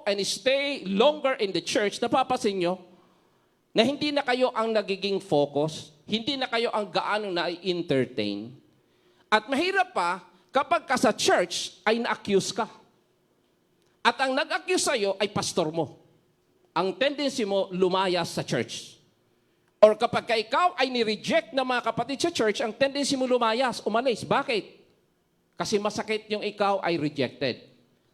[SPEAKER 4] and stay longer in the church, napapansin nyo na hindi na kayo ang nagiging focus, hindi na kayo ang gaano na-entertain. At mahirap pa, kapag ka sa church ay na-accuse ka. At ang nag-accuse sa'yo ay pastor mo. Ang tendency mo lumayas sa church. Or kapag ka ikaw ay ni-reject ng mga kapatid sa church, ang tendency mo lumayas, umalis. Bakit? Kasi masakit yung ikaw ay rejected.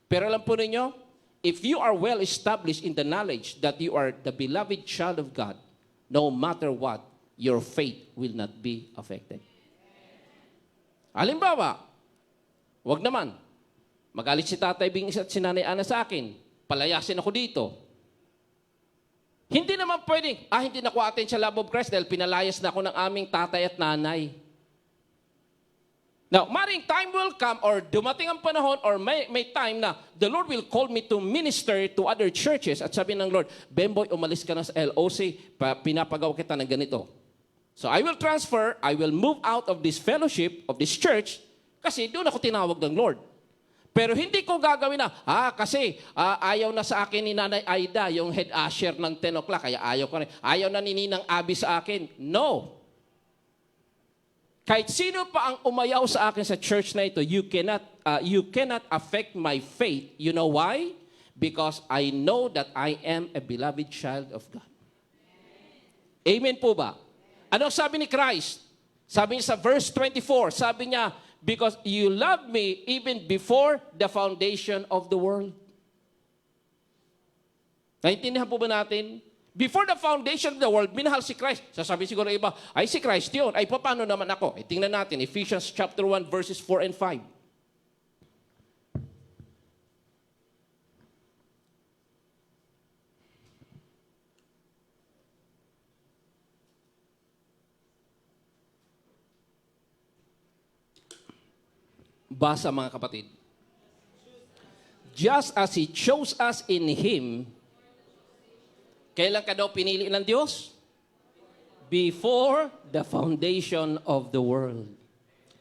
[SPEAKER 4] Pero alam po ninyo, if you are well established in the knowledge that you are the beloved child of God, no matter what, your faith will not be affected. Halimbawa, wag naman, magalit si Tatay Bing at si Nanay Ana sa akin, palayasin ako dito. Hindi naman pwedeng, hindi na ko attend sa Love of Christ dahil pinalayas na ako ng aming tatay at nanay. Now, maring time will come or dumating ang panahon or may time na the Lord will call me to minister to other churches at sabi ng Lord, Bemboy, umalis ka na sa LOC, pinapagawa kita ng ganito. So I will transfer, I will move out of this fellowship, of this church, kasi doon ako tinawag ng Lord. Pero hindi ko gagawin na, kasi ayaw na sa akin ni Nanay Aida, yung head usher ng 10 o'clock, kaya ayaw ko rin. Ayaw na ni Ninang Abi sa akin. No. Kahit sino pa ang umayaw sa akin sa church na ito, you cannot affect my faith. You know why? Because I know that I am a beloved child of God. Amen po ba? Ano sabi ni Christ? Sabi niya sa verse 24, sabi niya, because you love me even before the foundation of the world. Naintindihan po ba natin? Before the foundation of the world, minahal si Christ. Sasabi siguro iba, ay si Christ yun. Ay paano naman ako? Tingnan natin, Ephesians chapter 1, verses 4 and 5. Basa mga kapatid. Just as He chose us in Him, kailan ka daw pinili ng Diyos? Before the foundation of the world.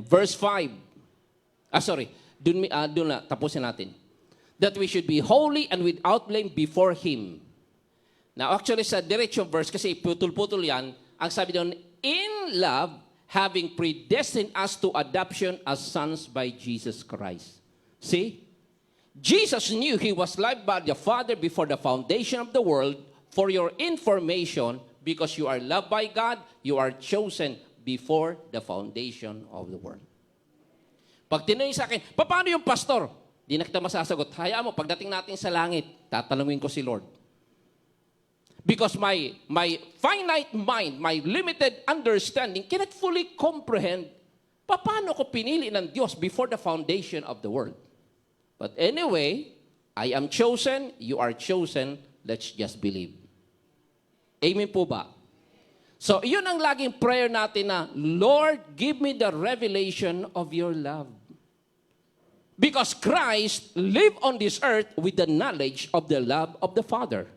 [SPEAKER 4] Verse 5. Doon na, tapusin natin. That we should be holy and without blame before Him. Now actually sa diretsong verse, kasi putol-putol yan, ang sabi doon, in love, having predestined us to adoption as sons by Jesus Christ. See? Jesus knew He was loved by the Father before the foundation of the world. For your information, because you are loved by God, you are chosen before the foundation of the world. Pag tinanong sa akin, paano yung pastor? Di na kita masasagot. Hayaan mo, pagdating natin sa langit, tatanungin ko si Lord. Because my finite mind, my limited understanding cannot fully comprehend paano ko pinili ng Diyos before the foundation of the world. But anyway, I am chosen, you are chosen, let's just believe. Amen po ba? So, yun ang laging prayer natin na, Lord, give me the revelation of your love. Because Christ lived on this earth with the knowledge of the love of the Father.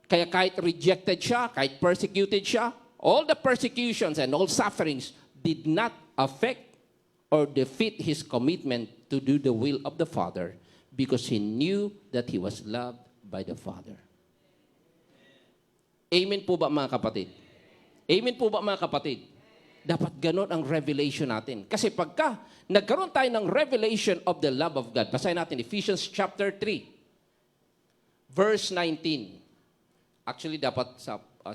[SPEAKER 4] Kaya kahit rejected siya, kahit persecuted siya, all the persecutions and all sufferings did not affect or defeat His commitment to do the will of the Father because He knew that He was loved by the Father. Amen po ba mga kapatid? Amen po ba mga kapatid? Dapat ganun ang revelation natin. Kasi pagka nagkaroon tayo ng revelation of the love of God, basahin natin Ephesians chapter 3, verse 19. Actually, dapat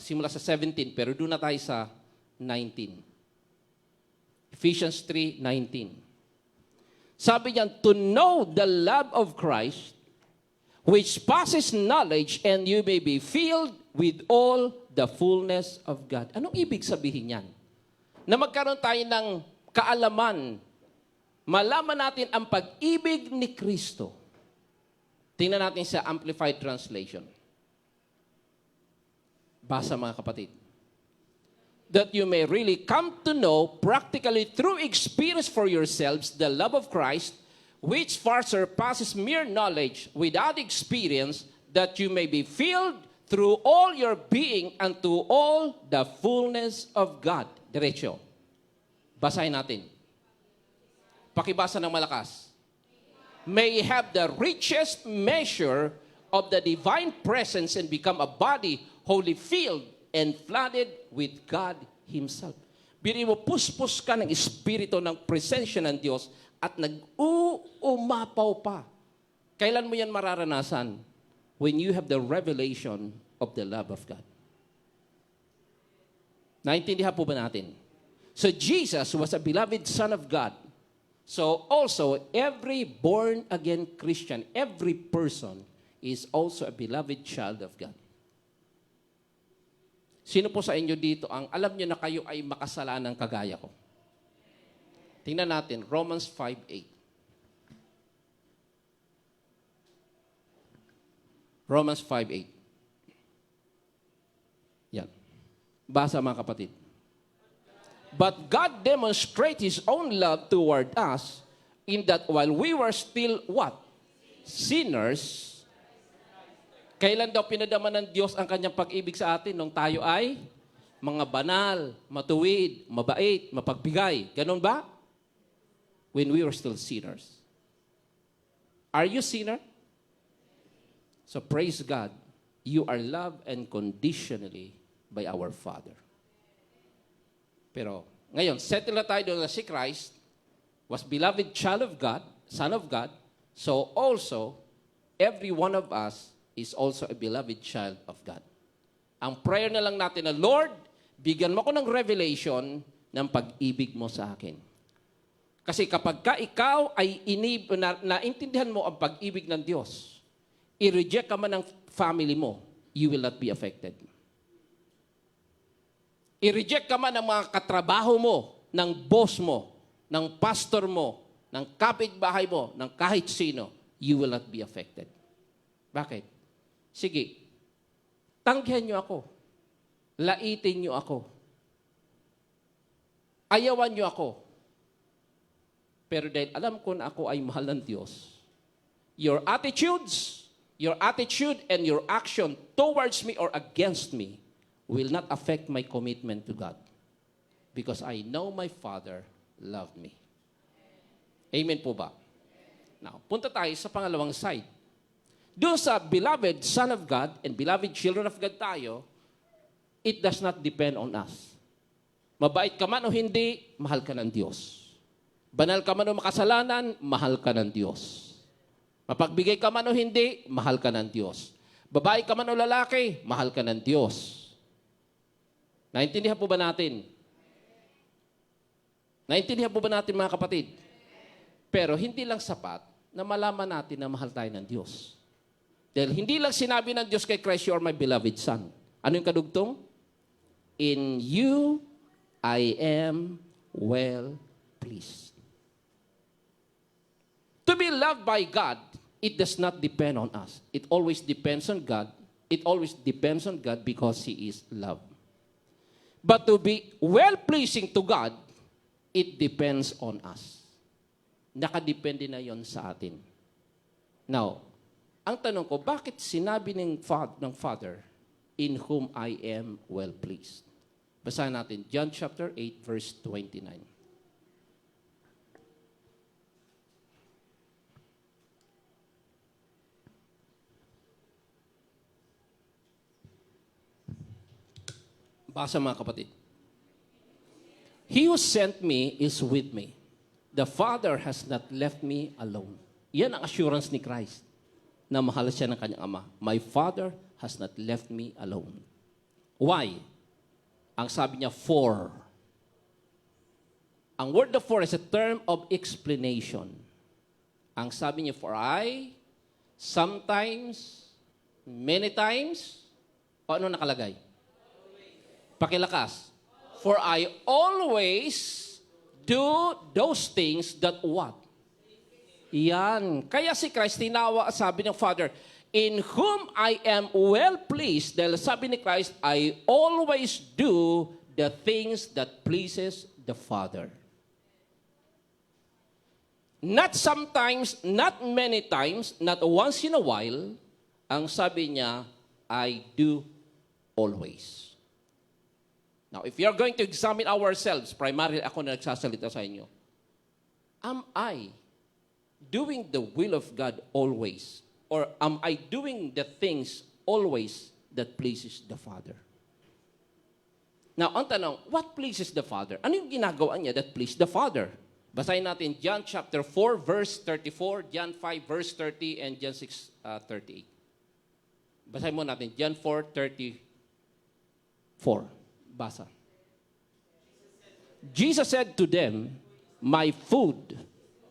[SPEAKER 4] simula sa 17, pero doon na tayo sa 19. Ephesians 3:19. Sabi niyan, to know the love of Christ, which passes knowledge, and you may be filled with all the fullness of God. Anong ibig sabihin yan? Na magkaroon tayo ng kaalaman, malaman natin ang pag-ibig ni Kristo. Tingnan natin sa Amplified Translation. Basa mga kapatid. That you may really come to know practically through experience for yourselves the love of Christ, which far surpasses mere knowledge without experience, that you may be filled through all your being unto all the fullness of God. Diretso. Basahin natin. Pakibasa ng malakas. May have the richest measure of the divine presence and become a body wholly filled and flooded with God Himself. Biri mo, puspos ka ng espiritu ng presensya ng Diyos at nag-uumapaw pa. Kailan mo yan mararanasan? When you have the revelation of the love of God. Naintindihan po ba natin? So Jesus was a beloved Son of God. So also, every born-again Christian, every person is also a beloved child of God. Sino po sa inyo dito ang alam niyo na kayo ay makasalanan kagaya ko? Tingnan natin, Romans 5:8. Romans 5:8. Yan. Basa mga kapatid. But God demonstrates His own love toward us in that while we were still what? Sinners. Kailan daw pinadama ng Diyos ang kanyang pag-ibig sa atin? Nung tayo ay mga banal, matuwid, mabait, mapagbigay. Ganon ba? When we were still sinners. Are you sinner? So praise God, you are loved unconditionally by our Father. Pero ngayon, settle na tayo doon na si Christ was beloved child of God, Son of God. So also, every one of us is also a beloved child of God. Ang prayer na lang natin na, Lord, bigyan mo ko ng revelation ng pag-ibig mo sa akin. Kasi kapag ka ikaw ay naintindihan mo ang pag-ibig ng Diyos, i-reject ka man ng family mo, you will not be affected. I-reject ka man ng mga katrabaho mo, ng boss mo, ng pastor mo, ng kapitbahay mo, ng kahit sino, you will not be affected. Bakit? Sige, tanggihan niyo ako. Laitin niyo ako. Ayawan niyo ako. Pero dahil alam ko na ako ay mahal ng Diyos, your attitude and your action towards me or against me will not affect my commitment to God. Because I know my Father loved me. Amen po ba? Now, punta tayo sa pangalawang side. Doon sa beloved Son of God and beloved children of God tayo, it does not depend on us. Mabait ka man o hindi, mahal ka ng Diyos. Banal ka man o makasalanan, mahal ka ng Diyos. Mapagbigay ka man o hindi, mahal ka ng Diyos. Babae ka man o lalaki, mahal ka ng Diyos. Naintindihan po ba natin? Naintindihan po ba natin mga kapatid? Pero hindi lang sapat na malaman natin na mahal tayo ng Diyos. Dahil hindi lang sinabi ng Diyos kay Christ, you are my beloved Son. Ano yung kadugtong? In you, I am well pleased. To be loved by God, it does not depend on us. It always depends on God. It always depends on God because He is love. But to be well-pleasing to God, it depends on us. Nakadepende na yon sa atin. Now, ang tanong ko, bakit sinabi ng Father, in whom I am well-pleased? Basahin natin, John chapter 8, verse 29. Basa mga kapatid. He who sent me is with me. The Father has not left me alone. Yan ang assurance ni Christ na mahal siya ng kanyang Ama. My Father has not left me alone. Why? Ang sabi niya, for. Ang word na for is a term of explanation. Ang sabi niya, for I, sometimes, many times, o ano nakalagay? Pakilakas. For I always do those things that what? Yan. Kaya si Christ tinawa, sabi ng Father, in whom I am well pleased, dahil sabi ni Christ, I always do the things that pleases the Father. Not sometimes, not many times, not once in a while, ang sabi niya, I do always. Now, if you're going to examine ourselves, primarily ako na nagsasalita sa inyo, am I doing the will of God always? Or am I doing the things always that pleases the Father? Now, ang tanong, what pleases the Father? Ano yung ginagawa niya that please the Father? Basahin natin John chapter 4, verse 34, John 5, verse 30, and John 6, 38. Basahin mo natin, John 4, 34. Basa. Jesus said to them, my food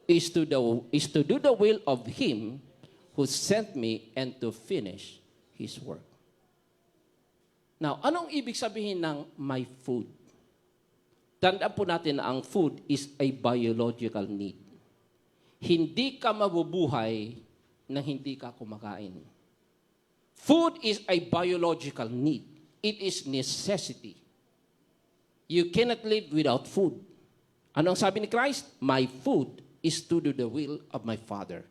[SPEAKER 4] is to do the will of Him who sent me and to finish His work. Now, anong ibig sabihin ng my food? Tandaan po natin na ang food is a biological need. Hindi ka mabubuhay nang hindi ka kumakain. Food is a biological need. It is necessity. You cannot live without food. Ano ang sabi ni Christ? My food is to do the will of my Father.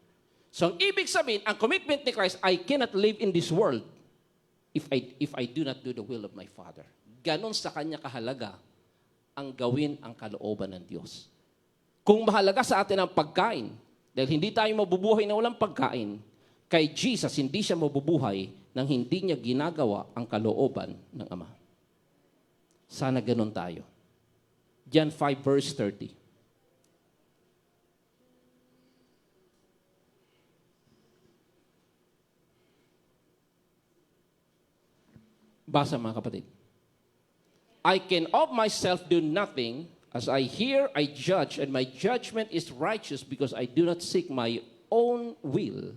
[SPEAKER 4] So, ang ibig sabihin, ang commitment ni Christ, I cannot live in this world if I do not do the will of my Father. Ganon sa kanya kahalaga ang gawin ang kalooban ng Diyos. Kung mahalaga sa atin ang pagkain, dahil hindi tayo mabubuhay na walang pagkain, kay Jesus, hindi siya mabubuhay nang hindi niya ginagawa ang kalooban ng Ama. Sana ganon tayo. John 5, verse 30. Basa mga kapatid. I can of myself do nothing. As I hear, I judge, and my judgment is righteous because I do not seek my own will,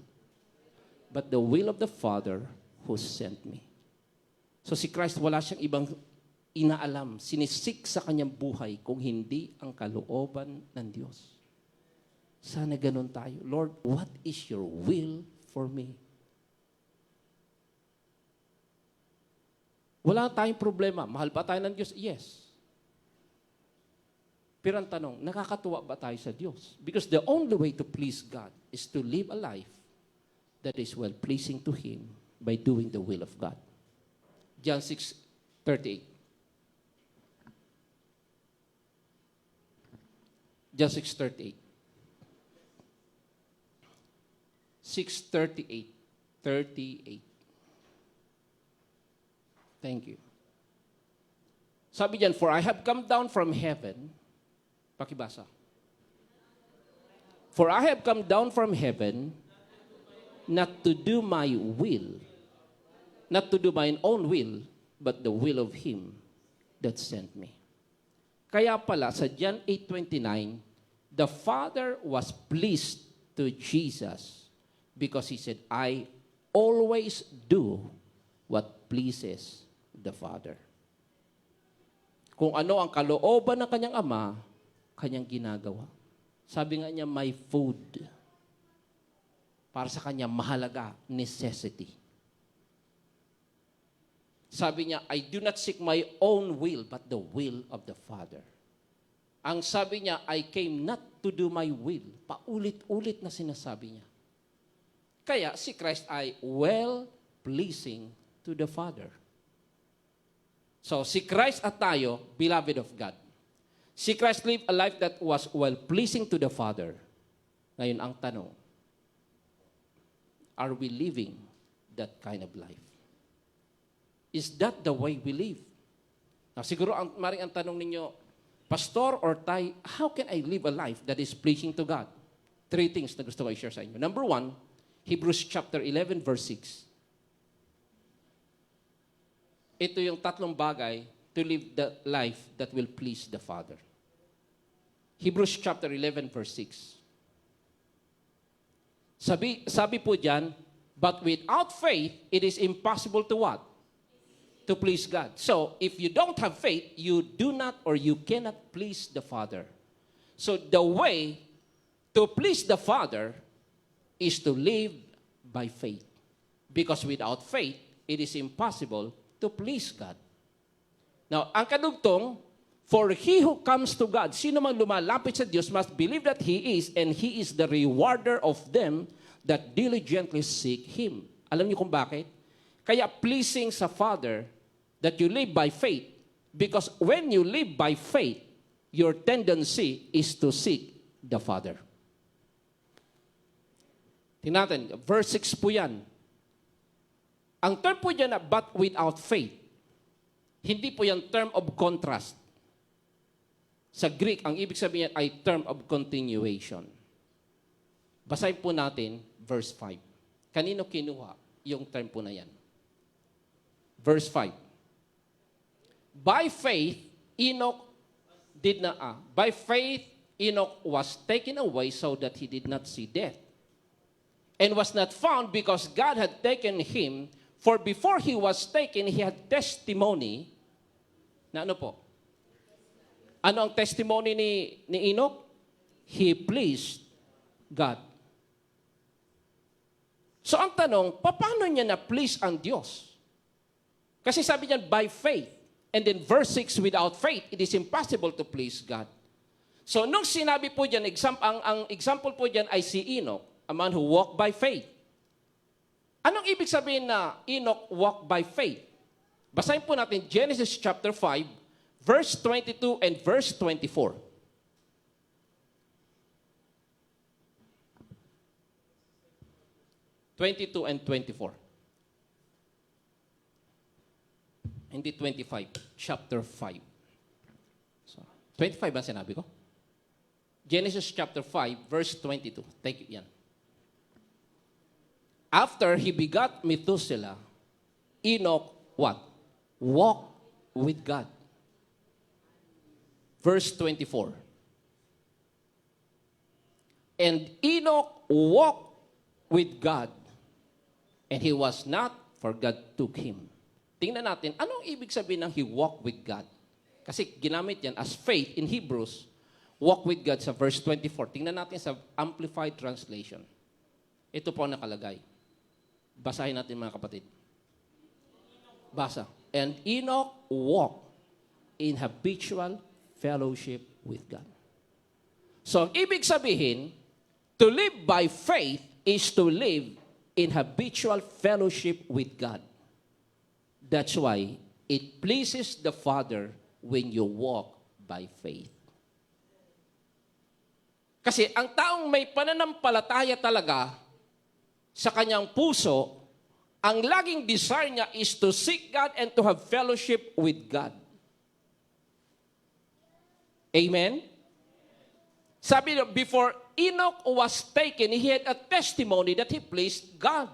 [SPEAKER 4] but the will of the Father who sent me. So si Christ, wala siyang ibang inaalam, sinisik sa kanyang buhay kung hindi ang kalooban ng Diyos. Sana ganun tayo. Lord, what is your will for me? Wala tayong problema. Mahal ba tayo ng Diyos? Yes. Pero ang tanong, nakakatuwa ba tayo sa Diyos? Because the only way to please God is to live a life that is well-pleasing to Him by doing the will of God. John 6:38. John 6:38. 6:38. 38. Thank you. Sabi diyan, for I have come down from heaven. Pakibasa. For I have come down from heaven not to do my will, not to do my own will, but the will of Him that sent me. Kaya pala, sa John 8:29, the Father was pleased to Jesus because He said, I always do what pleases the Father. Kung ano ang kalooban ng kanyang Ama, kanyang ginagawa. Sabi nga niya, my food. Para sa kanya, mahalaga, necessity. Sabi niya, I do not seek my own will, but the will of the Father. Ang sabi niya, I came not to do my will. Paulit-ulit na sinasabi niya. Kaya si Christ ay well-pleasing to the Father. So, si Christ at tayo, beloved of God. Si Christ lived a life that was well-pleasing to the Father. Ngayon, ang tanong, are we living that kind of life? Is that the way we live? Now, siguro, maring ang tanong ninyo, Pastor or Tay, how can I live a life that is pleasing to God? 3 things na gusto ko i-share sa inyo. Number 1, Hebrews chapter 11, verse 6. Ito yung 3 bagay to live the life that will please the Father. Hebrews chapter 11, verse 6. Sabi po dyan, but without faith, it is impossible to what? To please God. So, if you don't have faith, you do not or you cannot please the Father. So, the way to please the Father is to live by faith. Because without faith, it is impossible to please God. Now, ang kadugtong, for he who comes to God, sino man lumalapit sa Diyos must believe that He is, and He is the rewarder of them that diligently seek Him. Alam niyo kung bakit? Kaya pleasing sa Father that you live by faith. Because when you live by faith, your tendency is to seek the Father. Tingnan natin, verse 6 po yan. Ang term po dyan na but without faith, hindi po yan term of contrast. Sa Greek, ang ibig sabihin ay term of continuation. Basahin po natin verse 5. Kanino kinuha yung term po na yan? Verse 5. By faith, Enoch was taken away so that he did not see death. And was not found because God had taken him, for before he was taken, he had testimony. Na ano po? Ano ang testimony ni Enoch? He pleased God. So ang tanong, paano niya na-please ang Diyos? Kasi sabi niya, by faith. And then verse 6, without faith, it is impossible to please God. So nung sinabi po diyan, ang example po diyan ay si Enoch, a man who walked by faith. Anong ibig sabihin na Enoch walked by faith? Basahin po natin Genesis chapter 5, verse 22 and verse 24. And 24. Hindi 25, chapter 5. So, 25 ba sinabi ko? Genesis chapter 5, verse 22. Take it yan. After he begot Methuselah, Enoch, what? Walked with God. Verse 24. And Enoch walked with God, and he was not, for God took him. Tingnan natin, anong ibig sabihin ng he walked with God? Kasi ginamit yan as faith in Hebrews, walk with God sa verse 24. Tingnan natin sa Amplified Translation. Ito po ang nakalagay. Basahin natin mga kapatid. Basa. And Enoch walked in habitual fellowship with God. So, ang ibig sabihin, to live by faith is to live in habitual fellowship with God. That's why it pleases the Father when you walk by faith. Kasi ang taong may pananampalataya talaga sa kanyang puso, ang laging desire niya is to seek God and to have fellowship with God. Amen? Sabi niya, before Enoch was taken, he had a testimony that he pleased God.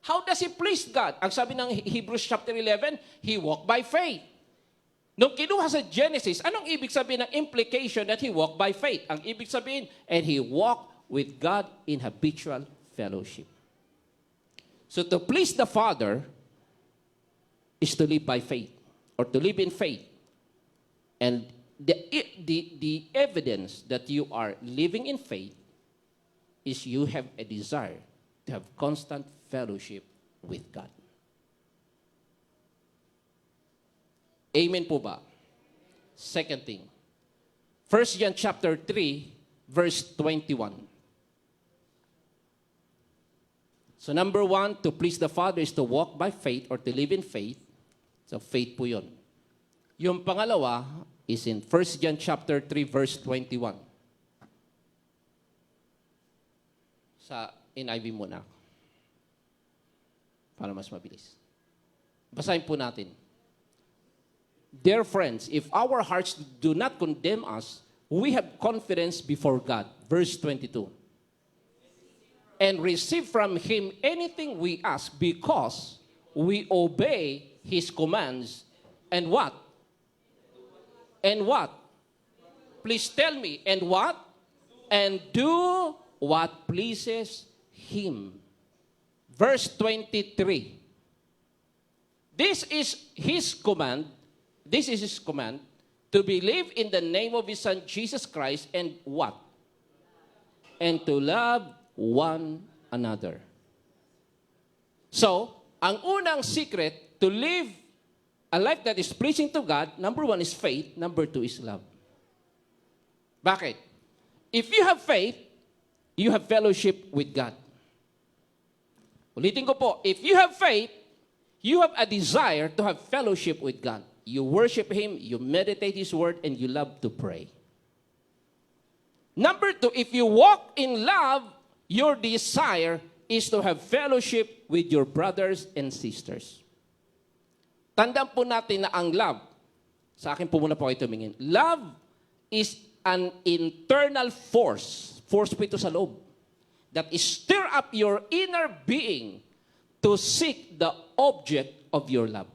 [SPEAKER 4] How does he please God? Ang sabi ng Hebrews chapter 11, he walked by faith. Nung kinuha sa Genesis, anong ibig sabihin ng implication that he walked by faith? Ang ibig sabihin, and he walked with God in habitual fellowship. So to please the Father is to live by faith or to live in faith. And the evidence that you are living in faith is you have a desire to have constant fellowship with God. Amen po ba? Second thing. 1 John chapter 3, verse 21. So number 1, to please the Father is to walk by faith or to live in faith. So faith po yun. Yung pangalawa is in 1 John chapter 3, verse 21. Sa NIV muna. Para mas mabilis. Basahin po natin. Dear friends, if our hearts do not condemn us, we have confidence before God. Verse 22. And receive from Him anything we ask because we obey His commands. And what? And what? Please tell me. And what? And do what pleases Him. Verse 23. This is His command. This is His command to believe in the name of His Son Jesus Christ and what? And to love one another. So, ang unang secret to live a life that is pleasing to God, number 1 is faith, number 2 is love. Bakit? If you have faith, you have fellowship with God. Ulitin ko po, if you have faith, You have a desire to have fellowship with God. You worship Him, you meditate His Word, and you love to pray. Number 2, if you walk in love, your desire is to have fellowship with your brothers and sisters. Tandaan po natin na ang love, sa akin po muna po kayo tumingin, love is an internal force po ito sa loob, that is stir up your inner being to seek the object of your love.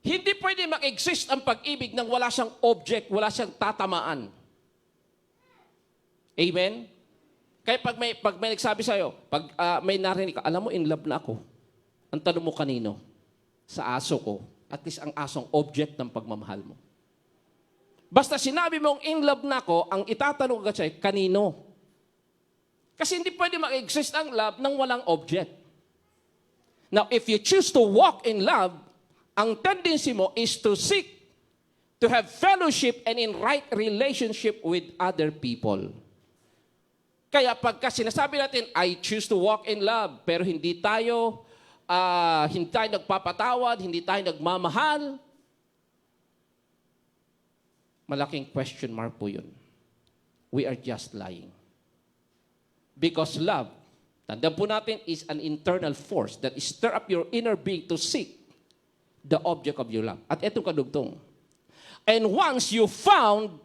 [SPEAKER 4] Hindi pwede mag-exist ang pag-ibig nang wala siyang object, wala siyang tatamaan. Amen? Kaya pag may nagsabi sa'yo, pag may narinig ka, alam mo, in love na ako. Ang tanong mo kanino? Sa aso ko. At least ang asong object ng pagmamahal mo. Basta sinabi mong in love na ako, ang itatanong ka sa'yo, kanino? Kasi hindi pwede mag-exist ang love nang walang object. Now, if you choose to walk in love, ang tendency mo is to seek to have fellowship and in right relationship with other people. Kaya pagka sinasabi natin, I choose to walk in love, pero hindi tayo nagpapatawad, hindi tayo nagmamahal, malaking question mark po yun. We are just lying. Because love, tandaan po natin, is an internal force that stir up your inner being to seek the object of your love. At etong kadugtong. And once you found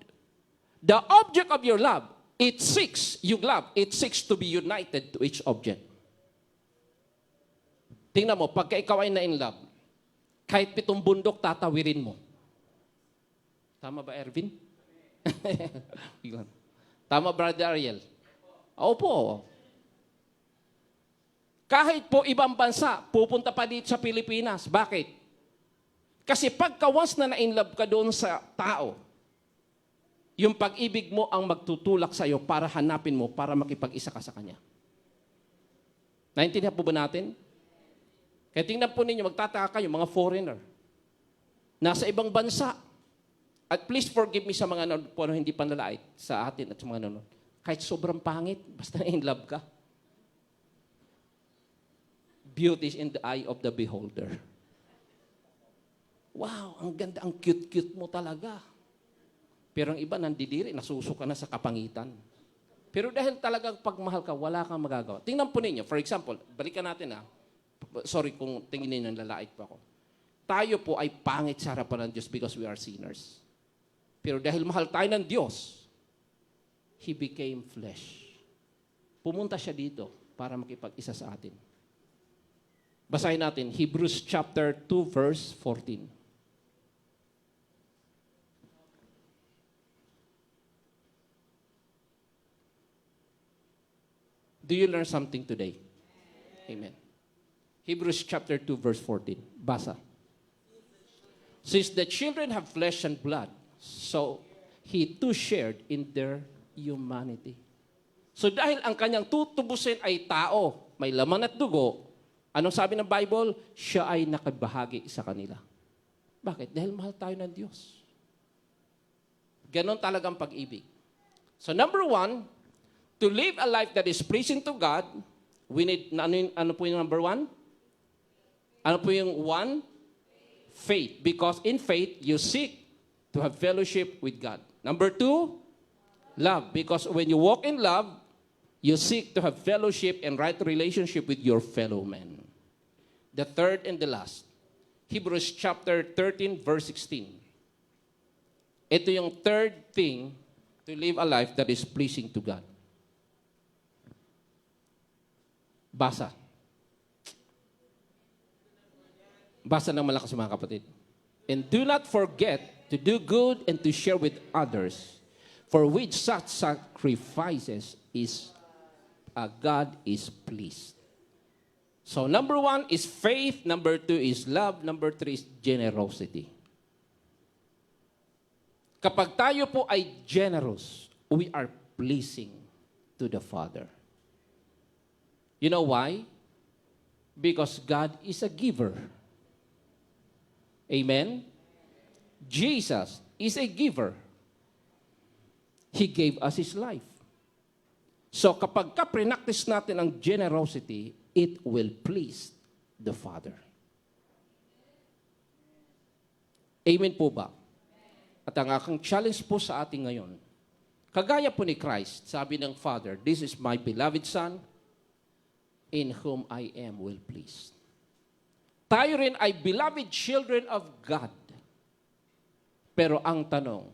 [SPEAKER 4] the object of your love, it seeks to be united to each object. Tingnan mo, pagka ikaw ay na-in love, kahit 7 bundok tatawirin mo. Tama ba, Ervin? Tama, Brother Ariel? Opo. Kahit po ibang bansa, pupunta pa dito sa Pilipinas. Bakit? Kasi pagka once na in love ka doon sa tao, yung pag-ibig mo ang magtutulak sa iyo para hanapin mo, para makipag-isa ka sa kanya. Naintindihan po ba natin? Kaya tingnan po ninyo, magtataka kayo, mga foreigner, nasa ibang bansa. At please forgive me sa mga hindi panlalait sa atin at sa mga nanonood. Kahit sobrang pangit, basta in love ka. Beauty is in the eye of the beholder. Wow, ang ganda, ang cute-cute mo talaga. Pero ang iba nandidiri, nasusuka na sa kapangitan. Pero dahil talagang pagmahal ka, wala kang magagawa. Tingnan po ninyo, for example, balikan natin sorry kung tingin ninyo lalait pa ako. Tayo po ay pangit sa harapan ng Diyos because we are sinners. Pero dahil mahal tayo ng Diyos, He became flesh. Pumunta siya dito para makipag-isa sa atin. Basahin natin, Hebrews chapter 2, verse 14. Do you learn something today? Amen. Hebrews chapter 2, verse 14. Basa. Since the children have flesh and blood, so He too shared in their humanity. So dahil ang kanyang tutubusin ay tao, may laman at dugo, anong sabi ng Bible? Siya ay nakabahagi sa kanila. Bakit? Dahil mahal tayo ng Diyos. Ganon talagang pag-ibig. So number 1, to live a life that is pleasing to God, we need, ano po yung number 1? Ano po yung 1? Faith. Because in faith, you seek to have fellowship with God. Number 2, love. Because when you walk in love, you seek to have fellowship and right relationship with your fellow men. The third and the last, Hebrews chapter 13, verse 16. Ito yung third thing to live a life that is pleasing to God. Basa. Basa ng malakas mga kapatid. And do not forget to do good and to share with others, for with such sacrifices God is pleased. So number 1 is faith, number 2 is love, number 3 is generosity. Kapag tayo po ay generous, we are pleasing to the Father. You know why? Because God is a giver. Amen? Jesus is a giver. He gave us His life. So kapag ka-practice natin ang generosity, it will please the Father. Amen po ba? At ang aking challenge po sa ating ngayon, kagaya po ni Christ, sabi ng Father, "This is my beloved Son, in whom I am well pleased." Tayo rin ay beloved children of God. Pero ang tanong,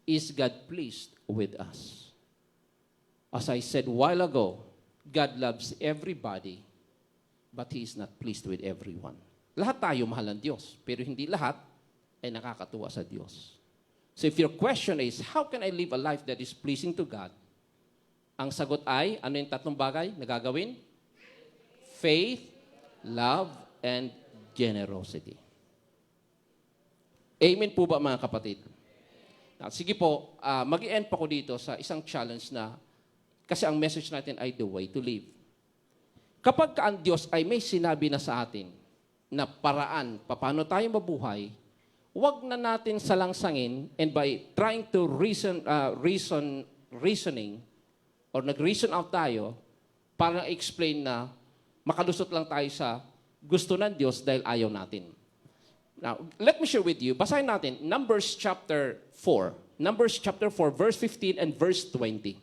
[SPEAKER 4] is God pleased with us? As I said a while ago, God loves everybody, but He is not pleased with everyone. Lahat tayo mahal ng Diyos, pero hindi lahat ay nakakatuwa sa Diyos. So if your question is, how can I live a life that is pleasing to God? Ang sagot ay, ano yung tatlong bagay na gagawin? Faith, love, and generosity. Amen po ba mga kapatid? Now, sige po, mag-i-end pa ko dito sa isang challenge na kasi ang message natin ay the way to live. Kapag ang Diyos ay may sinabi na sa atin na paraan, paano tayo mabuhay, huwag na natin salangsangin and by trying to reasoning or nag-reason out tayo para explain na makalusot lang tayo sa gusto ng Diyos dahil ayaw natin. Now, let me share with you, basahin natin Numbers chapter 4. Numbers chapter 4, verse 15 and verse 20.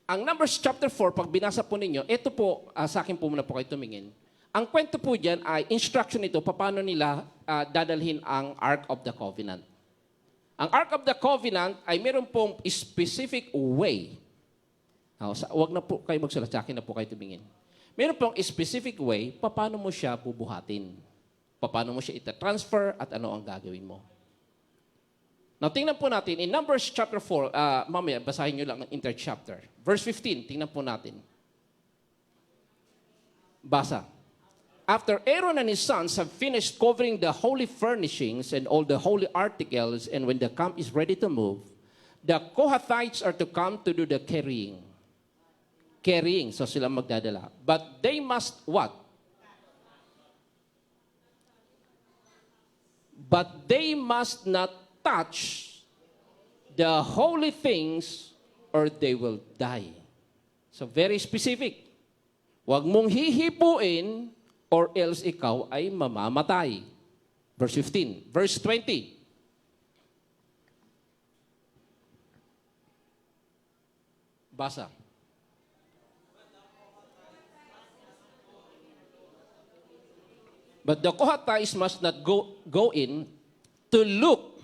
[SPEAKER 4] Ang Numbers chapter 4, pag binasa po ninyo, ito po, sa akin po muna po kayo tumingin. Ang kwento po dyan ay instruction ito, paano nila dadalhin ang Ark of the Covenant. Ang Ark of the Covenant ay meron pong specific way. Huwag na po kayo magsulat, sa akin na po kayo tumingin. Meron pong specific way, paano mo siya bubuhatin. Paano mo siya ita-transfer at ano ang gagawin mo. Now, tingnan po natin, in Numbers chapter 4, mamaya, basahin nyo lang ng inter-chapter. Verse 15, tingnan po natin. Basa. After Aaron and his sons have finished covering the holy furnishings and all the holy articles, and when the camp is ready to move, the Kohathites are to come to do the carrying. Carrying, so sila magdadala. But they must what? But they must not touch the holy things or they will die. So very specific. Huwag mong hihipuin or else ikaw ay mamamatay. Verse 15. Verse 20. Basa. But the Kohathites must not go in to look.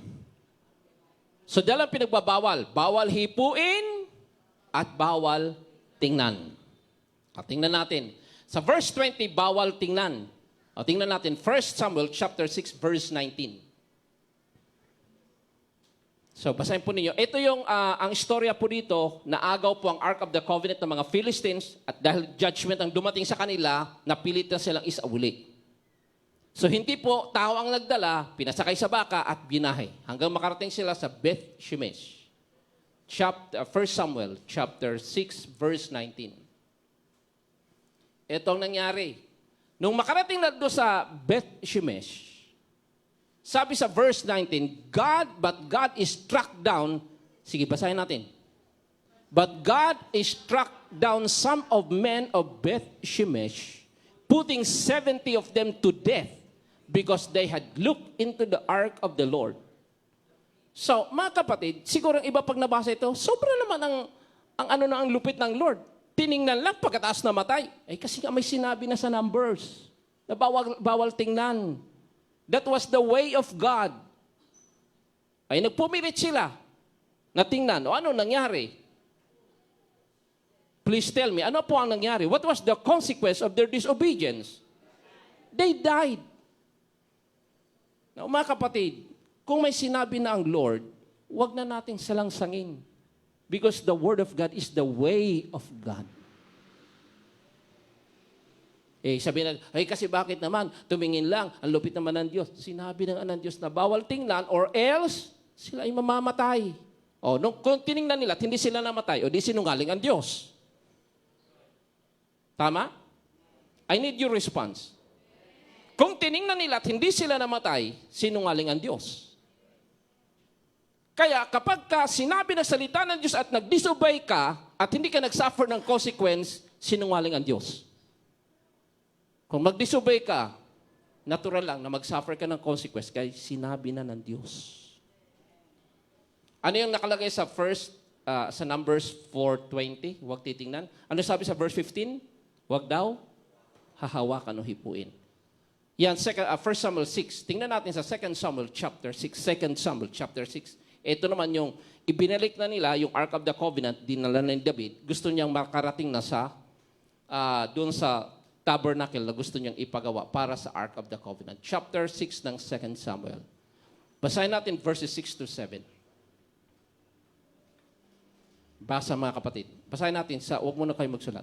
[SPEAKER 4] So dahil ang pinagbabawal, bawal hipuin at bawal tingnan. Tingnan natin. Sa verse 20, bawal tingnan. Tingnan natin, 1 Samuel chapter 6, verse 19. So, basahin po ninyo. Ito yung, ang istorya po dito, naagaw po ang Ark of the Covenant ng mga Philistines at dahil judgment ang dumating sa kanila, napilit na silang isauli. So, hindi po tao ang nagdala, pinasakay sa baka at binahe hanggang makarating sila sa Beth Shemesh. 1 Samuel chapter 6, verse 19. Ito ang nangyari. Nung makarating na doon sa Beth Shemesh, sabi sa verse 19, but God is struck down, sige, basahin natin. But God is struck down some of men of Beth Shemesh, putting 70 of them to death because they had looked into the ark of the Lord. So, mga kapatid, siguro ang iba pag nabasa ito, sobra naman ang lupit ng Lord. Tiningnan lang pagkataas na matay. Kasi nga may sinabi na sa Numbers na bawal tingnan. That was the way of God. Nagpumilit sila na tingnan. O ano nangyari? Please tell me, ano po ang nangyari? What was the consequence of their disobedience? They died. Now, mga kapatid, kung may sinabi na ang Lord, huwag na nating salangsangin. Because the Word of God is the way of God. Sabi na, kasi bakit naman? Tumingin lang, ang lupit naman ng Diyos. Sinabi ng Diyos na bawal tingnan or else sila ay mamamatay. Kung tiningnan nila at hindi sila namatay, di sinungaling ang Diyos. Tama? I need your response. Kung tiningnan nila at hindi sila namatay, sinungaling ang Diyos. Kaya kapag sinabi ng salita ng Diyos at nag-disobey ka at hindi ka nag-suffer ng consequence, sinungaling ang Diyos. Kung mag-disobey ka, natural lang na mag-suffer ka ng consequence kaya sinabi na ng Diyos. Ano yung nakalagay sa sa Numbers 4:20? Huwag titingnan. Ano sabi sa verse 15? Huwag daw hahawakan o hipuin. Yan, 1 Samuel 6. Tingnan natin sa 2 Samuel chapter 6. 2 Samuel chapter 6. Ito naman yung ibinalik na nila, yung Ark of the Covenant, dinala na ni David. Gusto niyang makarating na sa, doon sa tabernacle na gusto niyang ipagawa para sa Ark of the Covenant. Chapter 6 ng 2 Samuel. Basahin natin verses 6 to 7. Basa mga kapatid. Basahin natin huwag muna kayo magsulat.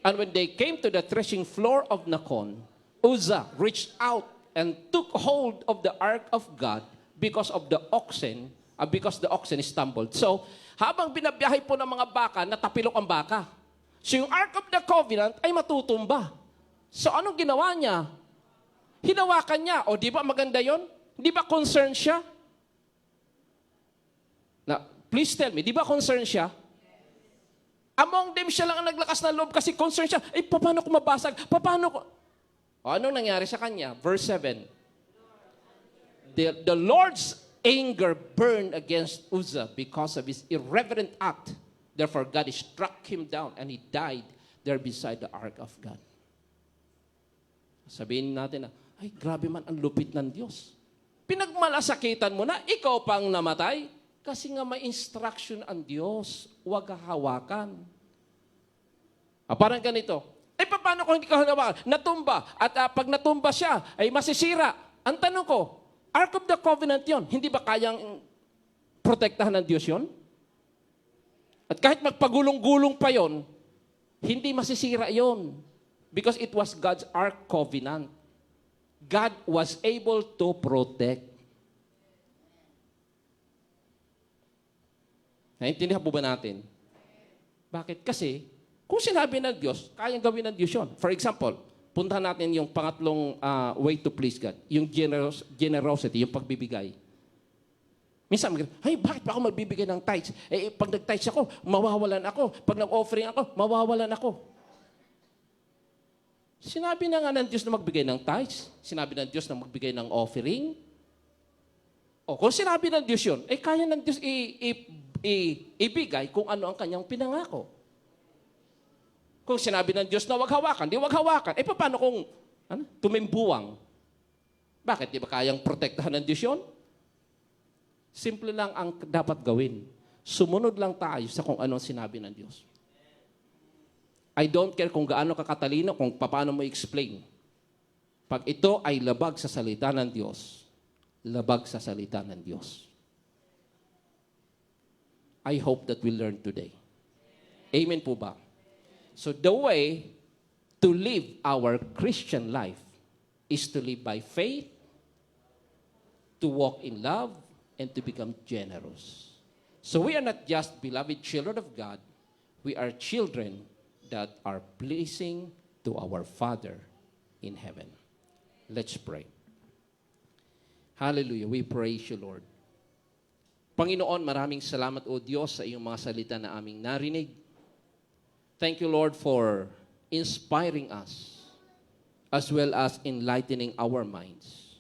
[SPEAKER 4] And when they came to the threshing floor of Nakon, Uzzah reached out and took hold of the ark of God because the oxen stumbled. So, habang binabiyahe po ng mga baka, natapilok ang baka. So, yung Ark of the Covenant ay matutumba. So, anong ginawa niya? Hinawakan niya. O, di ba maganda yon? Di ba concerned siya? Now, please tell me, di ba concerned siya? Among them, siya lang ang naglakas ng loob kasi concerned siya. Eh, paano ko mabasag? Paano ko? O, anong nangyari sa kanya? Verse 7. The Lord's anger burned against Uzzah because of his irreverent act. Therefore, God struck him down and he died there beside the ark of God. Sabihin natin na, ay, grabe man ang lupit ng Diyos. Pinagmalasakitan mo na, ikaw pang namatay. Kasi nga may instruction ang Diyos, huwag hahawakan. Parang ganito, eh paano kung hindi ka hawakan? Natumba. At pag natumba siya, ay masisira. Ang tanong ko, Ark of the Covenant yon, hindi ba kayang protektahan ng Diyos yon? At kahit magpagulong-gulong pa yon, hindi masisira yon. Because it was God's Ark Covenant. God was able to protect. Naintindihan po ba natin? Bakit? Kasi, kung sinabi ng Diyos, kayang gawin ng Diyos yun. For example, puntahan natin yung pangatlong way to please God. Yung generosity, yung pagbibigay. Minsan, ay, bakit pa ako magbibigay ng tithes? Eh, pag nag-tithes ako, mawawalan ako. Pag nag-offering ako, mawawalan ako. Sinabi na nga ng Diyos na magbigay ng tithes. Sinabi ng Diyos na magbigay ng offering. O, kung sinabi ng Diyos yun, eh, kaya ng Diyos ibigay kung ano ang kanyang pinangako. Kung sinabi ng Diyos na wag hawakan, di wag hawakan. Eh, paano kung tumimbuwang? Bakit? Di ba kayang protektahan ng Diyos yun? Simple lang ang dapat gawin. Sumunod lang tayo sa kung anong sinabi ng Diyos. I don't care kung gaano kakatalino, kung paano mo explain. Pag ito ay labag sa salita ng Diyos, labag sa salita ng Diyos. I hope that we learn today. Amen po ba? So the way to live our Christian life is to live by faith, to walk in love, and to become generous. So we are not just beloved children of God, we are children that are pleasing to our Father in heaven. Let's pray. Hallelujah. We praise you, Lord. Panginoon, maraming salamat, O Diyos, sa iyong mga salita na aming narinig. Thank you, Lord, for inspiring us as well as enlightening our minds.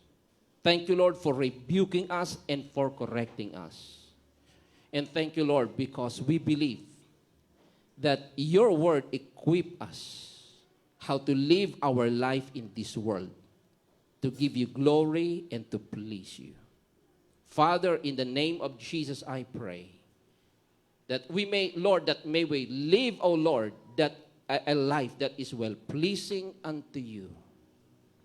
[SPEAKER 4] Thank you, Lord, for rebuking us and for correcting us. And thank you, Lord, because we believe that your word equip us how to live our life in this world, to give you glory and to please you. Father, in the name of Jesus, I pray that we may, Lord, that may we live, O Lord, that a life that is well-pleasing unto you,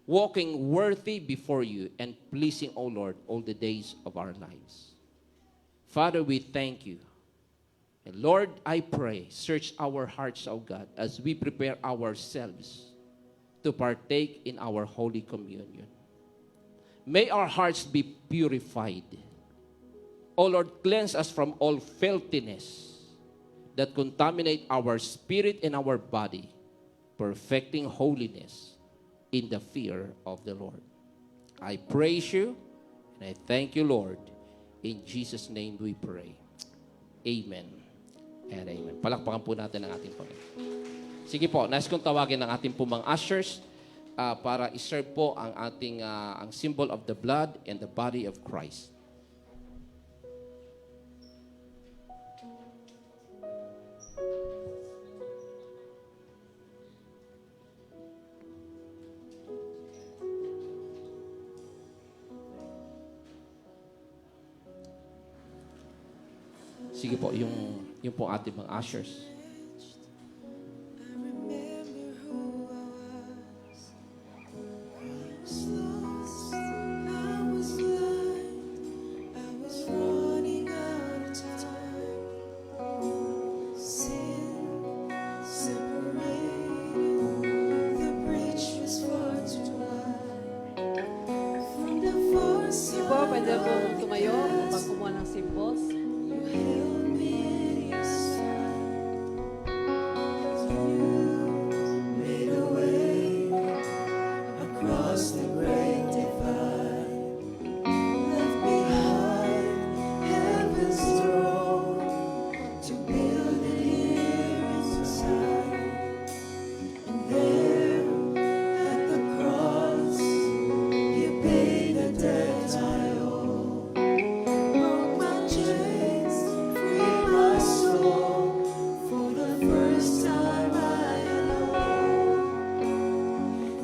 [SPEAKER 4] walking worthy before you and pleasing, O Lord, all the days of our lives. Father, we thank you. And Lord, I pray, search our hearts, O God, as we prepare ourselves to partake in our Holy Communion. May our hearts be purified. O Lord, cleanse us from all filthiness that contaminate our spirit and our body, perfecting holiness in the fear of the Lord. I praise you and I thank you, Lord. In Jesus' name we pray. Amen and amen. Palakpakan po natin ang ating Panginoon. Sige po, nais kong tawagin ang ating pumang ushers para iserve po ang ating ang symbol of the blood and the body of Christ. Sige po, yung po ating mga ushers.
[SPEAKER 3] Sige po, pwede po tumayo upang kumuha ng symbols.
[SPEAKER 2] Across the great divide, left behind heaven's throne to build it here inside. And there at the cross, you paid the debt I owe. Broke my chains, freed my soul. For the first time I know.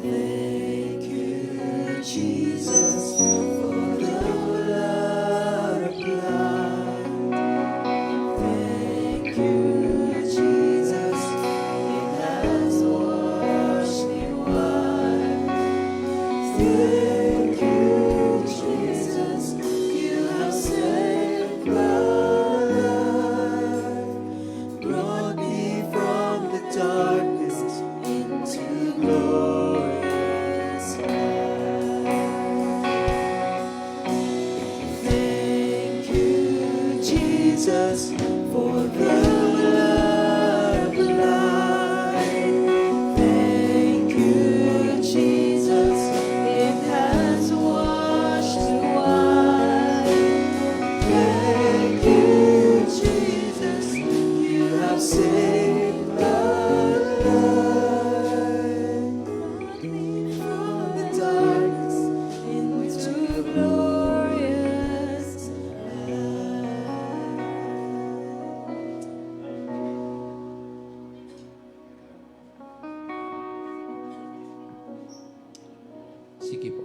[SPEAKER 2] Thank you, Jesus, for the blood applied. Thank you, Jesus, it has washed me white. Thank you, Jesus, you have saved my life. Brought me from the darkness into glorious light. Thank you, Jesus, for the blood applied. Thank you, Jesus, it has washed me white. Thank you, Jesus, you have saved my life. Brought me from the darkness into glorious light.
[SPEAKER 4] Sige po.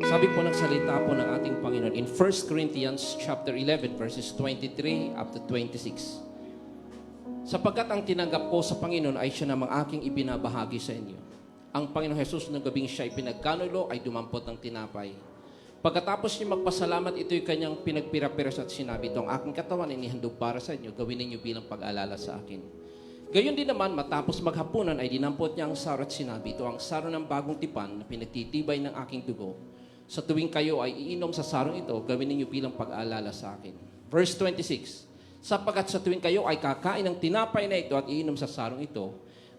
[SPEAKER 4] Sabi po ng salita po ng ating Panginoon in 1 Corinthians chapter 11 verses 23 up to 26. Sapagkat ang tinanggap ko sa Panginoon ay siya namang aking ibinabahagi sa inyo. Ang Panginoong Jesus ng gabing siya ay pinagkanulo ay dumampot ng tinapay. Pagkatapos niya magpasalamat, ito'y kanyang pinagpira-piras at sinabi, ito ang aking katawan ay inihandog para sa inyo, gawin ninyo bilang pag-alala sa akin. Gayon din naman, matapos maghapunan ay dinampot niya ang saro at sinabi, ito ang saro ng bagong tipan na pinagtitibay ng aking dugo. Sa tuwing kayo ay iinom sa sarong ito, gawin ninyo bilang pag-alala sa akin. Verse 26, sapagkat sa tuwing kayo ay kakain ng tinapay na ito at iinom sa sarong ito,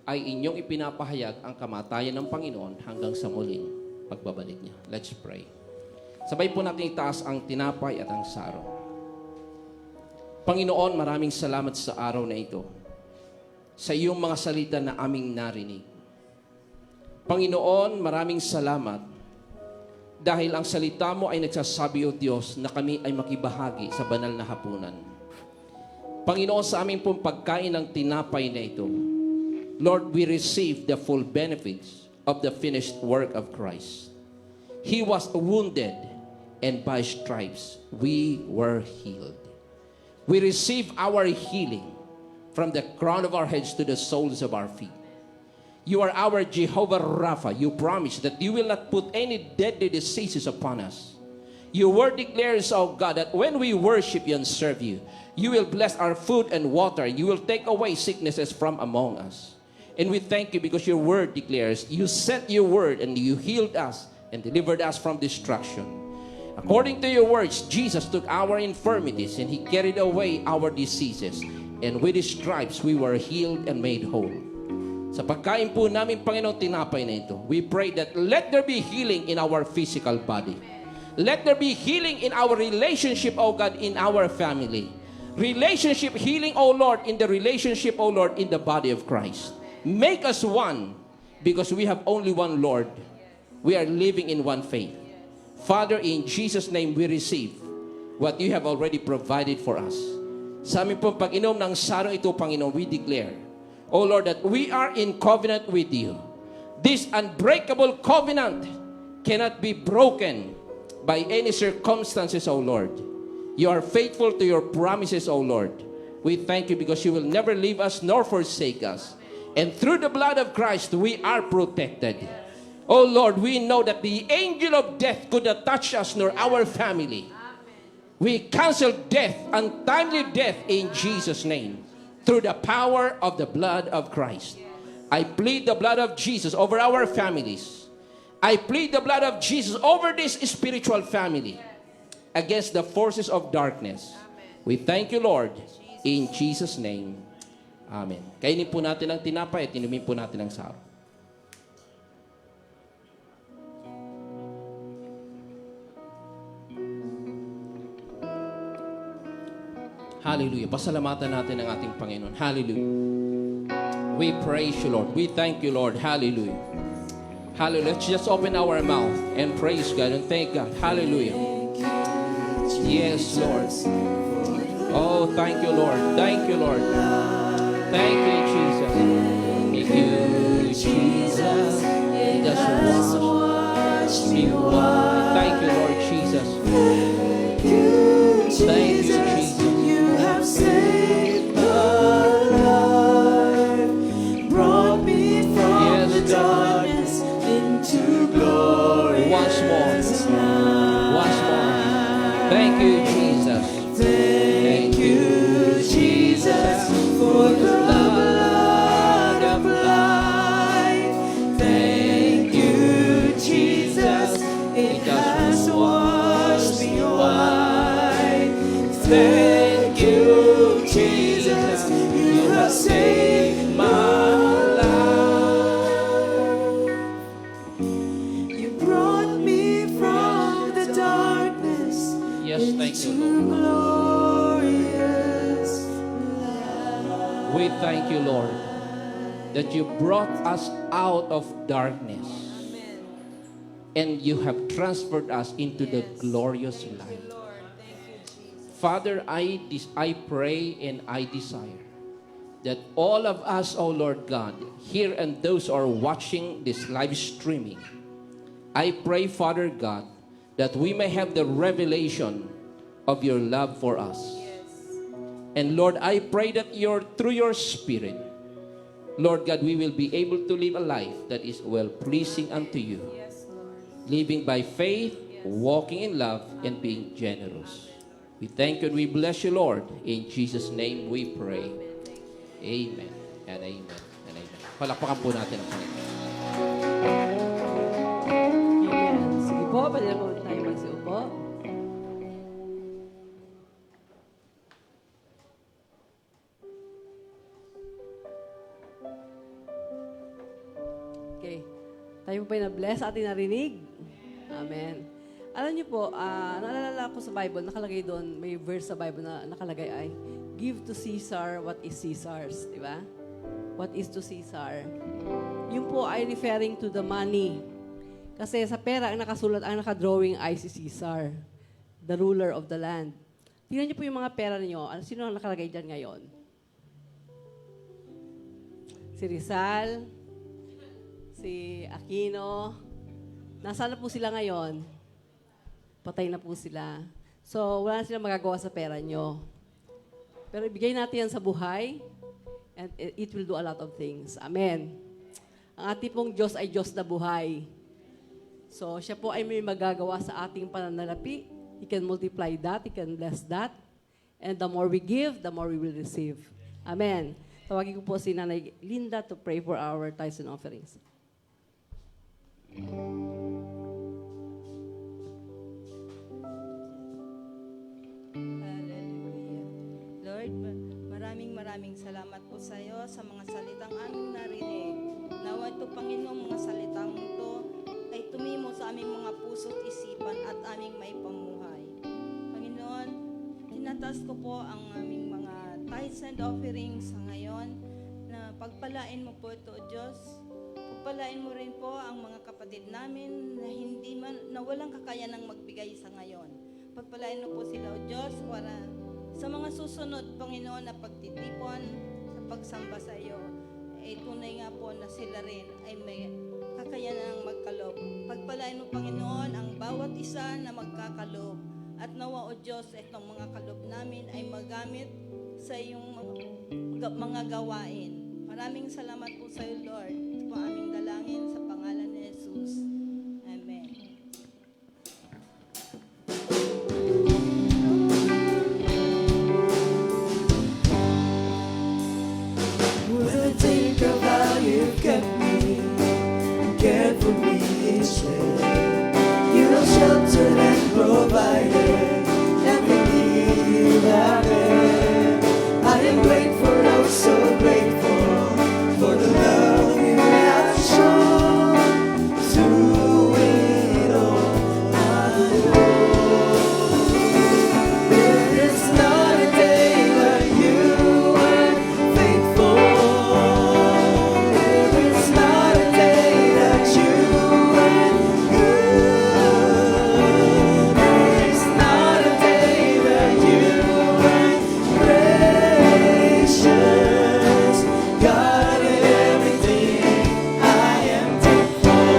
[SPEAKER 4] ay inyong ipinapahayag ang kamatayan ng Panginoon hanggang sa muling pagbabalik niya. Let's pray. Sabay po natin itaas ang tinapay at ang saro. Panginoon, maraming salamat sa araw na ito. Sa iyong mga salita na aming narinig. Panginoon, maraming salamat dahil ang salita mo ay nagsasabi, O Diyos, na kami ay makibahagi sa banal na hapunan. Panginoon, sa aming pong pagkain ng tinapay na ito, Lord, we receive the full benefits of the finished work of Christ. He was wounded, and by stripes we were healed. We receive our healing from the crown of our heads to the soles of our feet. You are our Jehovah Rapha. You promise that you will not put any deadly diseases upon us. Your word declares, oh God, that when we worship you and serve you, you will bless our food and water. You will take away sicknesses from among us. And we thank you because your word declares, you sent your word and you healed us and delivered us from destruction. According to your words, Jesus took our infirmities and he carried away our diseases. And with his stripes, we were healed and made whole. Sa pagkain po namin, Panginoon, tinapay na ito, we pray that let there be healing in our physical body. Let there be healing in our relationship, O God, in our family. Relationship healing, O Lord, in the relationship, O Lord, in the body of Christ. Make us one because we have only one Lord. We are living in one faith. Father, in Jesus' name, we receive what you have already provided for us. Sa amin pong pag-inom ng sarong ito, Panginoon, we declare, O Lord, that we are in covenant with you. This unbreakable covenant cannot be broken by any circumstances, O Lord. You are faithful to your promises, O Lord. We thank you because you will never leave us nor forsake us. And through the blood of Christ, we are protected. Oh Lord, we know that the angel of death could not touch us nor our family. We cancel death, untimely death in Jesus' name, through the power of the blood of Christ. I plead the blood of Jesus over our families. I plead the blood of Jesus over this spiritual family against the forces of darkness. We thank you, Lord, in Jesus' name. Amen. Kainin po natin ang tinapay at inumin po natin ang sarong. Hallelujah. Pasalamatan natin ang ating Panginoon. Hallelujah. We praise you, Lord. We thank you, Lord. Hallelujah. Hallelujah. Let's just open our mouth and praise God and thank God. Hallelujah. Yes, Lord. Oh, thank you, Lord. Thank you, Lord. Thank you, Jesus. Thank you, Jesus. He just washed me white. Thank you, Lord Jesus. Thank you, Jesus.
[SPEAKER 2] You have saved my life, brought me from the darkness into glory.
[SPEAKER 4] Once more. Once more. Thank you, Jesus.
[SPEAKER 2] Thank you, Jesus, for the blood of life. Thank you, Jesus, it has washed me white. Thank you, Jesus, you have saved my life. You brought me from the darkness
[SPEAKER 4] Yes, thank you,
[SPEAKER 2] into
[SPEAKER 4] Lord.
[SPEAKER 2] glorious light.
[SPEAKER 4] We thank you, Lord, that you brought us out of darkness and you have transferred us into the glorious light. Father, I pray and I desire that all of us, O Lord God, here and those who are watching this live streaming, I pray, Father God, that we may have the revelation of your love for us. And Lord, I pray that through your Spirit, Lord God, we will be able to live a life that is well-pleasing unto you. Living by faith, walking in love, and being generous. We thank you and we bless you, Lord. In Jesus' name we pray. Amen and amen and amen. Palakpakan po natin ang Panginoon.
[SPEAKER 3] Amen. Sige po, pwede na po tayo magsiupo. Okay. Tayo po ba na-bless sa ating narinig? Amen. Alam niyo po, naalala ko sa Bible, nakalagay doon, may verse sa Bible na nakalagay ay, give to Caesar what is Caesar's. Di ba? What is to Caesar? Yun po ay referring to the money. Kasi sa pera, ang nakasulat, ang nakadrawing ay si Caesar, the ruler of the land. Tingnan niyo po yung mga pera niyo. Sino ang nakalagay dyan ngayon? Si Rizal, si Aquino. Nasaan na po sila ngayon? Patay na po sila. So, wala na silang magagawa sa pera nyo. Pero ibigay natin yan sa buhay, and it will do a lot of things. Amen. Ang ating pong Diyos ay Diyos na buhay. So, siya po ay may magagawa sa ating pananalapi. He can multiply that, He can bless that. And the more we give, the more we will receive. Amen. Tawagin ko po si Nanay Linda to pray for our tithes and offerings.
[SPEAKER 5] Hallelujah. Lord, maraming salamat po sa iyo sa mga salitang aming narinig. Nawa ito, Panginoon, mga salitang ito ay tumimo sa aming mga puso't isipan at aming maipamuhay. Panginoon, tinatas ko po ang aming mga tithes and offerings sa ngayon na pagpalain mo po ito, Diyos. Pagpalain mo rin po ang mga kapatid namin na hindi man, na walang kakayanang magbigay sa ngayon. Pagpalain mo po sila, O Diyos, para sa mga susunod, Panginoon, na pagtitipon sa pagsamba sa iyo, ay tunay nga po na sila rin ay may kakayanang magkalob. Pagpalain mo, Panginoon, ang bawat isa na magkakalob. At nawa, O Diyos, itong mga kalob namin ay magamit sa iyong mga gawain. Maraming salamat po sa iyo, Lord. Ito po aming dalangin sa pangalan ni Jesus. Amen.
[SPEAKER 2] When I think of how you've kept me, cared for me each day, you have sheltered and provided every need you have had. I am grateful, oh so grateful for the love you have shown through it all. I know there is not a day that you weren't faithful. There is not a day that you weren't good. There is not a day that you weren't gracious. God, in everything I am thankful.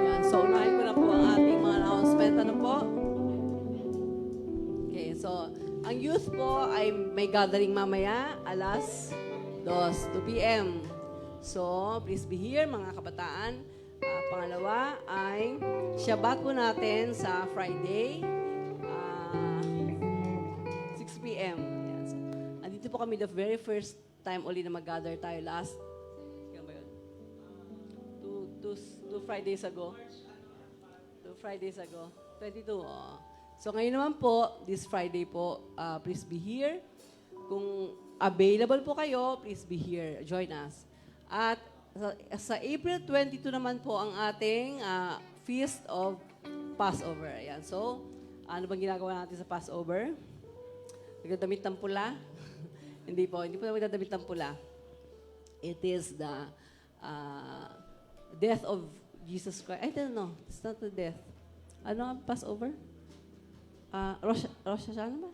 [SPEAKER 3] Yan. So, unahin ko na po ang ating mga announcement. Ano po? Okay, so, ang youth po ay may gathering mamaya, alas 2 p.m. So, please be here, mga kabataan. Pangalawa ay Shabbat po natin sa Friday, 6 p.m. Yan. So, andito po kami the very first time uli na mag-gather tayo last, kailan ba yun? Two Fridays ago. 2 Fridays ago. 22. Oh. So ngayon naman po, this Friday po, please be here. Kung available po kayo, please be here. Join us. At sa April 22 naman po ang ating Feast of Passover. Ayan. So, ano bang ginagawa natin sa Passover? Nagdadamit ng pula? Hindi po nagdadamit ng pula. It is the death of Jesus Christ. I don't know. It's not the death. Ano ang Passover? Rosh Hashanah ba?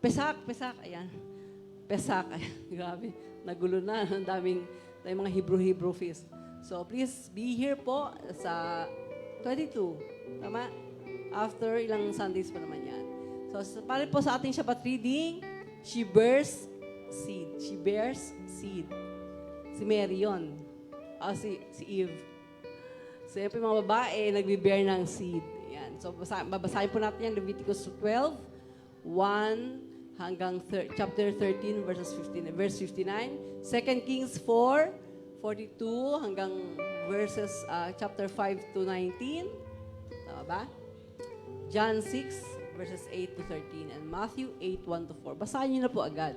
[SPEAKER 3] Pesak. Ayan. Pesak. Ayan. Grabe. Nagulo na. Ang daming mga Hebrew feast. So, please be here po sa 22. Tama? After ilang Sundays pa naman yan. So, para po sa ating Shabbat reading, she bears seed. She bears seed. Si Mary yun. Si Eve. So, yung mga babae, nagbe-bear ng seed. Yan. So, babasahin po natin yan, Leviticus 12, 1 hanggang chapter 13, verse 59. 2 Kings 4, 42 hanggang verses chapter 5 to 19. Tama ba? John 6, verses 8 to 13. And Matthew 8, 1 to 4. Basahin nyo na po agad.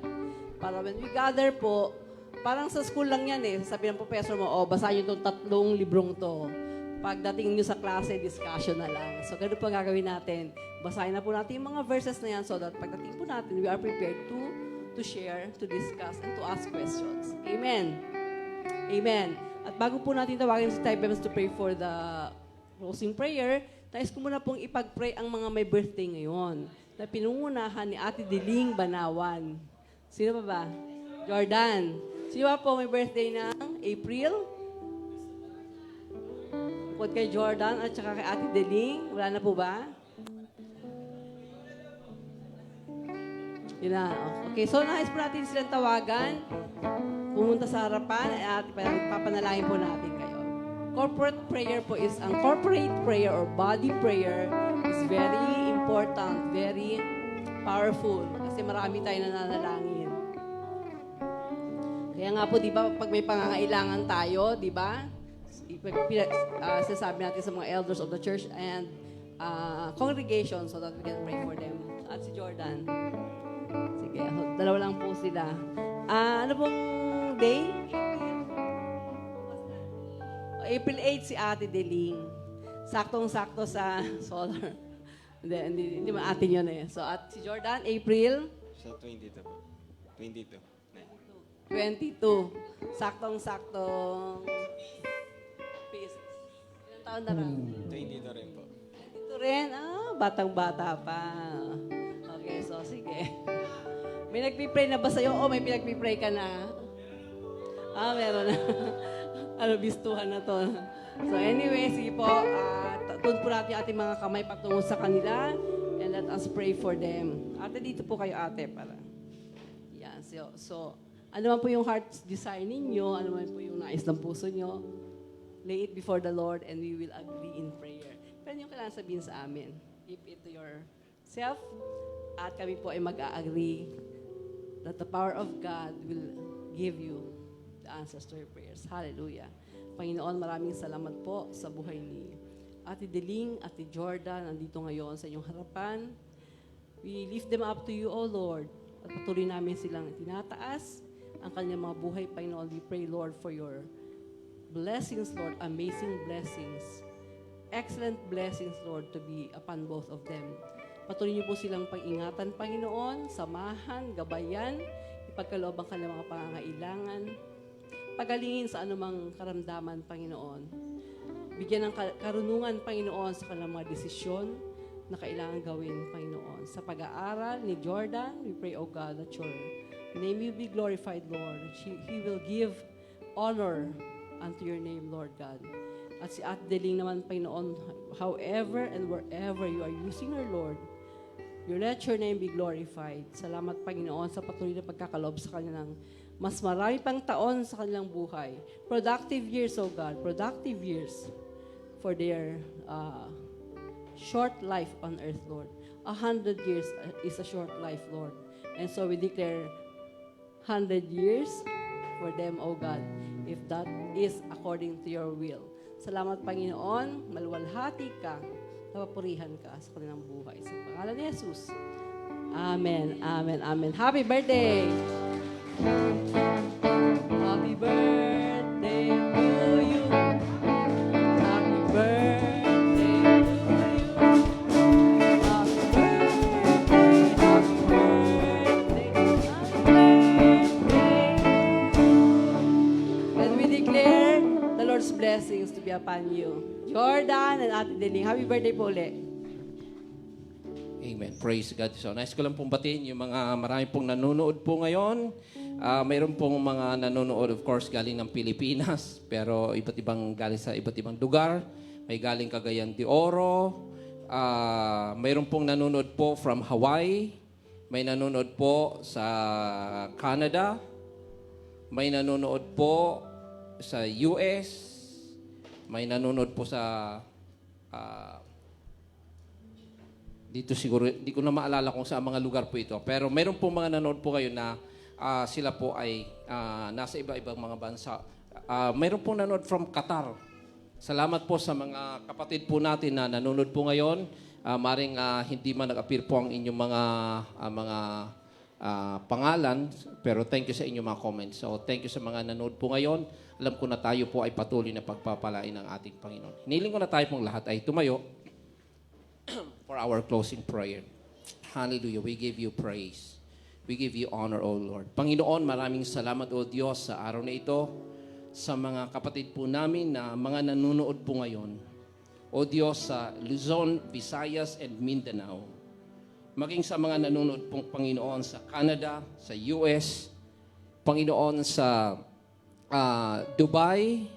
[SPEAKER 3] Para when we gather po, parang sa school lang yan eh. Sabi ng professor mo, basahin nyo itong 3 librong to. Pagdating nyo sa klase, discussion na lang. So, ganun po ang gagawin natin. Basahin na po natin yung mga verses na yan so that pagdating po natin, we are prepared to share, to discuss, and to ask questions. Amen. Amen. At bago po natin tawagin si Ty Bems to pray for the closing prayer, nais ko muna pong ipag-pray ang mga may birthday ngayon na pinungunahan ni Ate Diling Banawan. Sino pa ba? Jordan. Sino pa po may birthday ng April? Bukod kay Jordan at saka kay Ate Diling, wala na po ba? Yun na. Okay, so nais po natin silang tawagan. Pumunta sa harapan at papanalangin po natin kayo. Corporate prayer po is, ang corporate prayer or body prayer is very important, very powerful. Kasi marami tayo nananalangin. Kaya nga po, di ba, pag may pangangailangan tayo, di ba, sasabi natin sa mga elders of the church and congregation so that we can pray for them. At si Jordan. Sige, so, dalawa lang po sila. Ano pong day? April 8 si Ate Deling. Saktong-sakto sa solar. Hindi man atin yun eh. So, at si Jordan, April
[SPEAKER 6] Sa 22 po. 22.
[SPEAKER 3] 22. Saktong-saktong peace. Ilang taon na lang?
[SPEAKER 6] 22 rin po.
[SPEAKER 3] Ito rin, batang-bata pa. Okay, so sige. May nagpipray na ba sa'yo? O may pinagpipray ka na? Meron na. Bistuhan na to. So anyway, sige po, tuon po natin ating mga kamay patungo sa kanila and let us pray for them. Ate, dito po kayo ate para. Yan, so ano man po yung heart desire ninyo, ano man po yung nais ng puso nyo, lay it before the Lord and we will agree in prayer. Pero yung kailangan sabihin sa amin, keep it to yourself at kami po ay mag-agree that the power of God will give you the answers to your prayers. Hallelujah. Panginoon, maraming salamat po sa buhay ni Ate Deling, Ate Jordan, nandito ngayon sa inyong harapan. We lift them up to you, O Lord. At patuloy namin silang tinataas ang kanilang mga buhay, Panginoon. We pray, Lord, for your blessings, Lord, amazing blessings, excellent blessings, Lord, to be upon both of them. Patuloy niyo po silang pag-ingatan, Panginoon, samahan, gabayan, ipagkaloob ang kanilang mga pangangailangan, pagalingin sa anumang karamdaman, Panginoon. Bigyan ng karunungan, Panginoon, sa kanilang mga desisyon na kailangan gawin, Panginoon. Sa pag-aaral ni Jordan, we pray, O God, that your name will be glorified, Lord. He will give honor unto your name, Lord God. At si Ate Deling naman, Panginoon, however and wherever you are using her, Lord, you let your name be glorified. Salamat, Panginoon, sa patuloy na pagkakalob sa kanilang mas marami pang taon sa kanilang buhay. Productive years, O God. Productive years for their short life on earth, Lord. 100 years is a short life, Lord. And so we declare 100 years for them, O God, if that is according to your will. Salamat, Panginoon. Maluwalhati ka. Napapurihan ka sa kanilang buhay. Sa pangalan ni Jesus. Amen, amen, amen. Happy birthday! Happy birthday to you. Happy birthday to you. Happy birthday, happy birthday, happy birthday. And we declare the Lord's blessings to be upon you. Jordan and Ate Deling, happy birthday po ulit.
[SPEAKER 4] Amen. Praise God. So, nice ko lang pong batiin yung mga marami pong nanonood po ngayon. Mayroon pong mga nanonood, of course, galing ng Pilipinas, pero iba't ibang galing sa iba't ibang lugar. May galing Cagayan de Oro. Mayroon pong nanonood po from Hawaii. May nanonood po sa Canada. May nanonood po sa US. May nanonood po sa dito siguro, hindi ko na maalala kung sa mga lugar po ito. Pero mayroon po mga nanonood po kayo na sila po ay nasa iba-ibang mga bansa. Mayroon po nanonood from Qatar. Salamat po sa mga kapatid po natin na nanonood po ngayon. Maring hindi man nag-appear po ang inyong mga pangalan, pero thank you sa inyong mga comments. So thank you sa mga nanonood po ngayon. Alam ko na tayo po ay patuloy na pagpapalain ng ating Panginoon. Hiniling ko na tayo pong lahat ay tumayo for our closing prayer. Hallelujah. We give you praise. We give you honor, O Lord. Panginoon, maraming salamat, O Diyos, sa araw na ito, sa mga kapatid po namin na mga nanonood po ngayon. O Diyos, sa Luzon, Visayas, and Mindanao. Maging sa mga nanonood pong Panginoon sa Canada, sa US, Panginoon sa Dubai,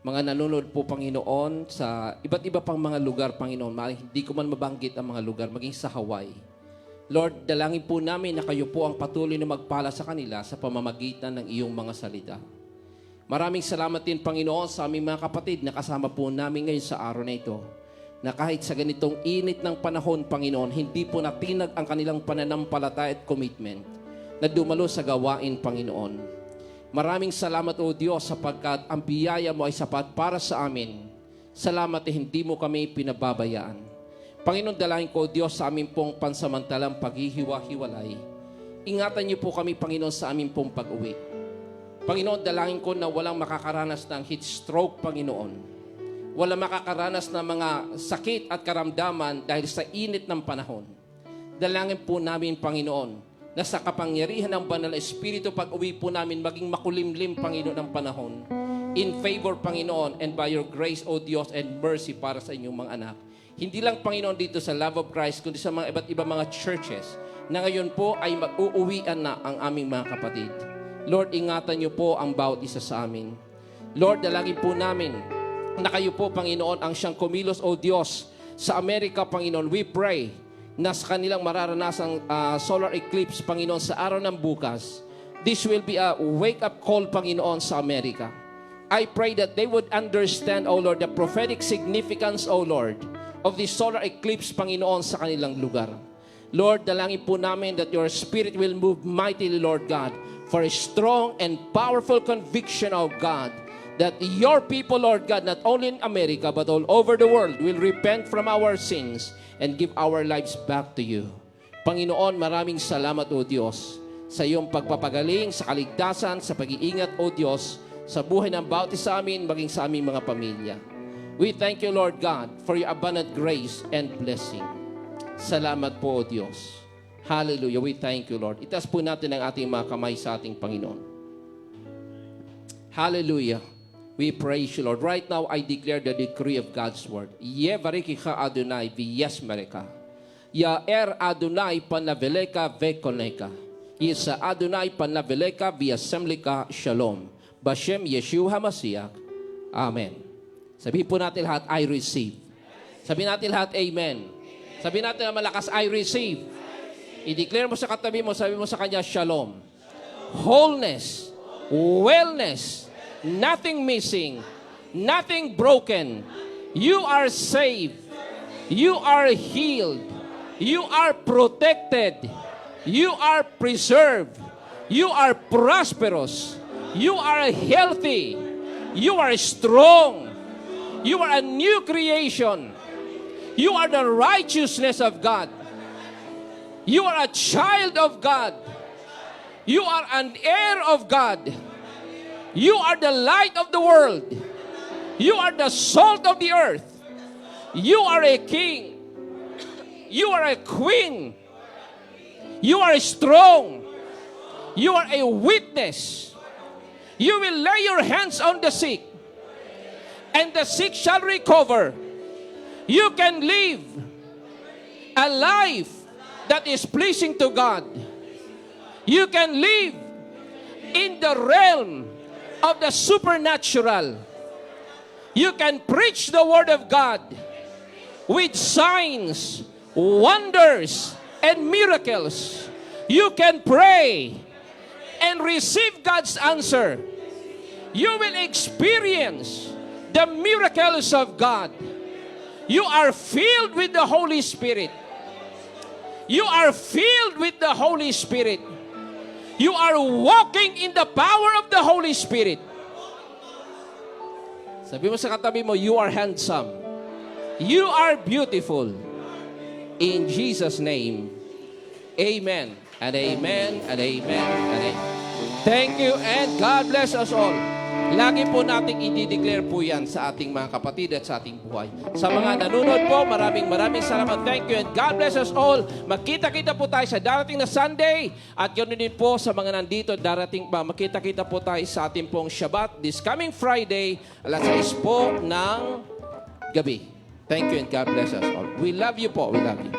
[SPEAKER 4] mga nanonood po, Panginoon, sa iba't iba pang mga lugar, Panginoon. Hindi ko man mabanggit ang mga lugar, maging sa Hawaii. Lord, dalangin po namin na kayo po ang patuloy na magpala sa kanila sa pamamagitan ng iyong mga salita. Maraming salamat din, Panginoon, sa aming mga kapatid na kasama po namin ngayon sa araw na ito. Na kahit sa ganitong init ng panahon, Panginoon, hindi po natinag ang kanilang pananampalataya at commitment na dumalo sa gawain, Panginoon. Maraming salamat, O Diyos, sapagkat ang biyaya mo ay sapat para sa amin. Salamat na hindi mo kami pinababayaan. Panginoon, dalangin ko, O Diyos, sa amin pong pansamantalang paghihiwa-hiwalay. Ingatan niyo po kami, Panginoon, sa amin pong pag-uwi. Panginoon, dalangin ko na walang makakaranas ng heat stroke, Panginoon. wala makakaranas ng mga sakit at karamdaman dahil sa init ng panahon. Dalangin po namin, Panginoon, na sa kapangyarihan ng Banal na Espiritu, pag uwi po namin, maging makulimlim, Panginoon, ng panahon. In favor, Panginoon, and by your grace, O Diyos, and mercy para sa inyong mga anak. Hindi lang, Panginoon, dito sa Love of Christ, kundi sa mga iba't ibang mga churches na ngayon po ay mag-uuwian na ang aming mga kapatid. Lord, ingatan niyo po ang bawat isa sa amin. Lord, dalangin po namin na kayo po, Panginoon, ang siyang kumilos, O Diyos, sa Amerika, Panginoon. We pray na sa kanilang mararanasang solar eclipse, Panginoon, sa araw ng bukas, this will be a wake-up call, Panginoon, sa Amerika. I pray that they would understand, O Lord, the prophetic significance, O Lord, of this solar eclipse, Panginoon, sa kanilang lugar. Lord, dalangin po namin that your Spirit will move mightily, Lord God, for a strong and powerful conviction of God, that your people, Lord God, not only in America, but all over the world, will repent from our sins and give our lives back to you. Panginoon, maraming salamat, O Diyos, sa iyong pagpapagaling, sa kaligtasan, sa pag-iingat, O Diyos, sa buhay ng bawat isa amin, maging sa aming mga pamilya. We thank you, Lord God, for your abundant grace and blessing. Salamat po, O Diyos. Hallelujah. We thank you, Lord. Itaas po natin ang ating mga kamay sa ating Panginoon. Hallelujah. We praise you, Lord. Right now, I declare the decree of God's word. Yevarikika Adonai v'yesmereka. Yaer Adonai panaveleka vekoneka. Yesa Adonai panaveleka v'yasemleka shalom. Bashem Yeshua HaMashiach. Amen. Sabihin po natin lahat, I receive. Sabihin natin lahat, Amen. Sabihin natin na malakas, I receive. I-declare mo sa katabi mo, sabi mo sa kanya, Shalom. Wholeness, wellness, nothing missing, nothing broken. You are saved. You are healed. You are protected. You are preserved. You are prosperous. You are healthy. You are strong. You are a new creation. You are the righteousness of God. You are a child of God. You are an heir of God. You are the light of the world. You are the salt of the earth. You are a king. You are a queen. You are strong. You are a witness. You will lay your hands on the sick, and the sick shall recover. You can live a life that is pleasing to God. You can live in the realm of the supernatural. You can preach the word of God with signs, wonders, and miracles. You can pray and receive God's answer. You will experience the miracles of God. You are filled with the Holy Spirit. You are filled with the Holy Spirit. You are walking in the power of the Holy Spirit. Sabi mo sa katabi mo, you are handsome. You are beautiful. In Jesus' name, amen. And amen, and amen, and amen. Thank you, and God bless us all. Lagi po nating i-declare po yan sa ating mga kapatid at sa ating buhay. Sa mga nanonood po, maraming salamat. Thank you, and God bless us all. Magkita-kita po tayo sa darating na Sunday. At ganoon din po sa mga nandito, magkita-kita po tayo sa ating pong Shabbat this coming Friday, alas 6 po ng gabi. Thank you, and God bless us all. We love you po. We love you.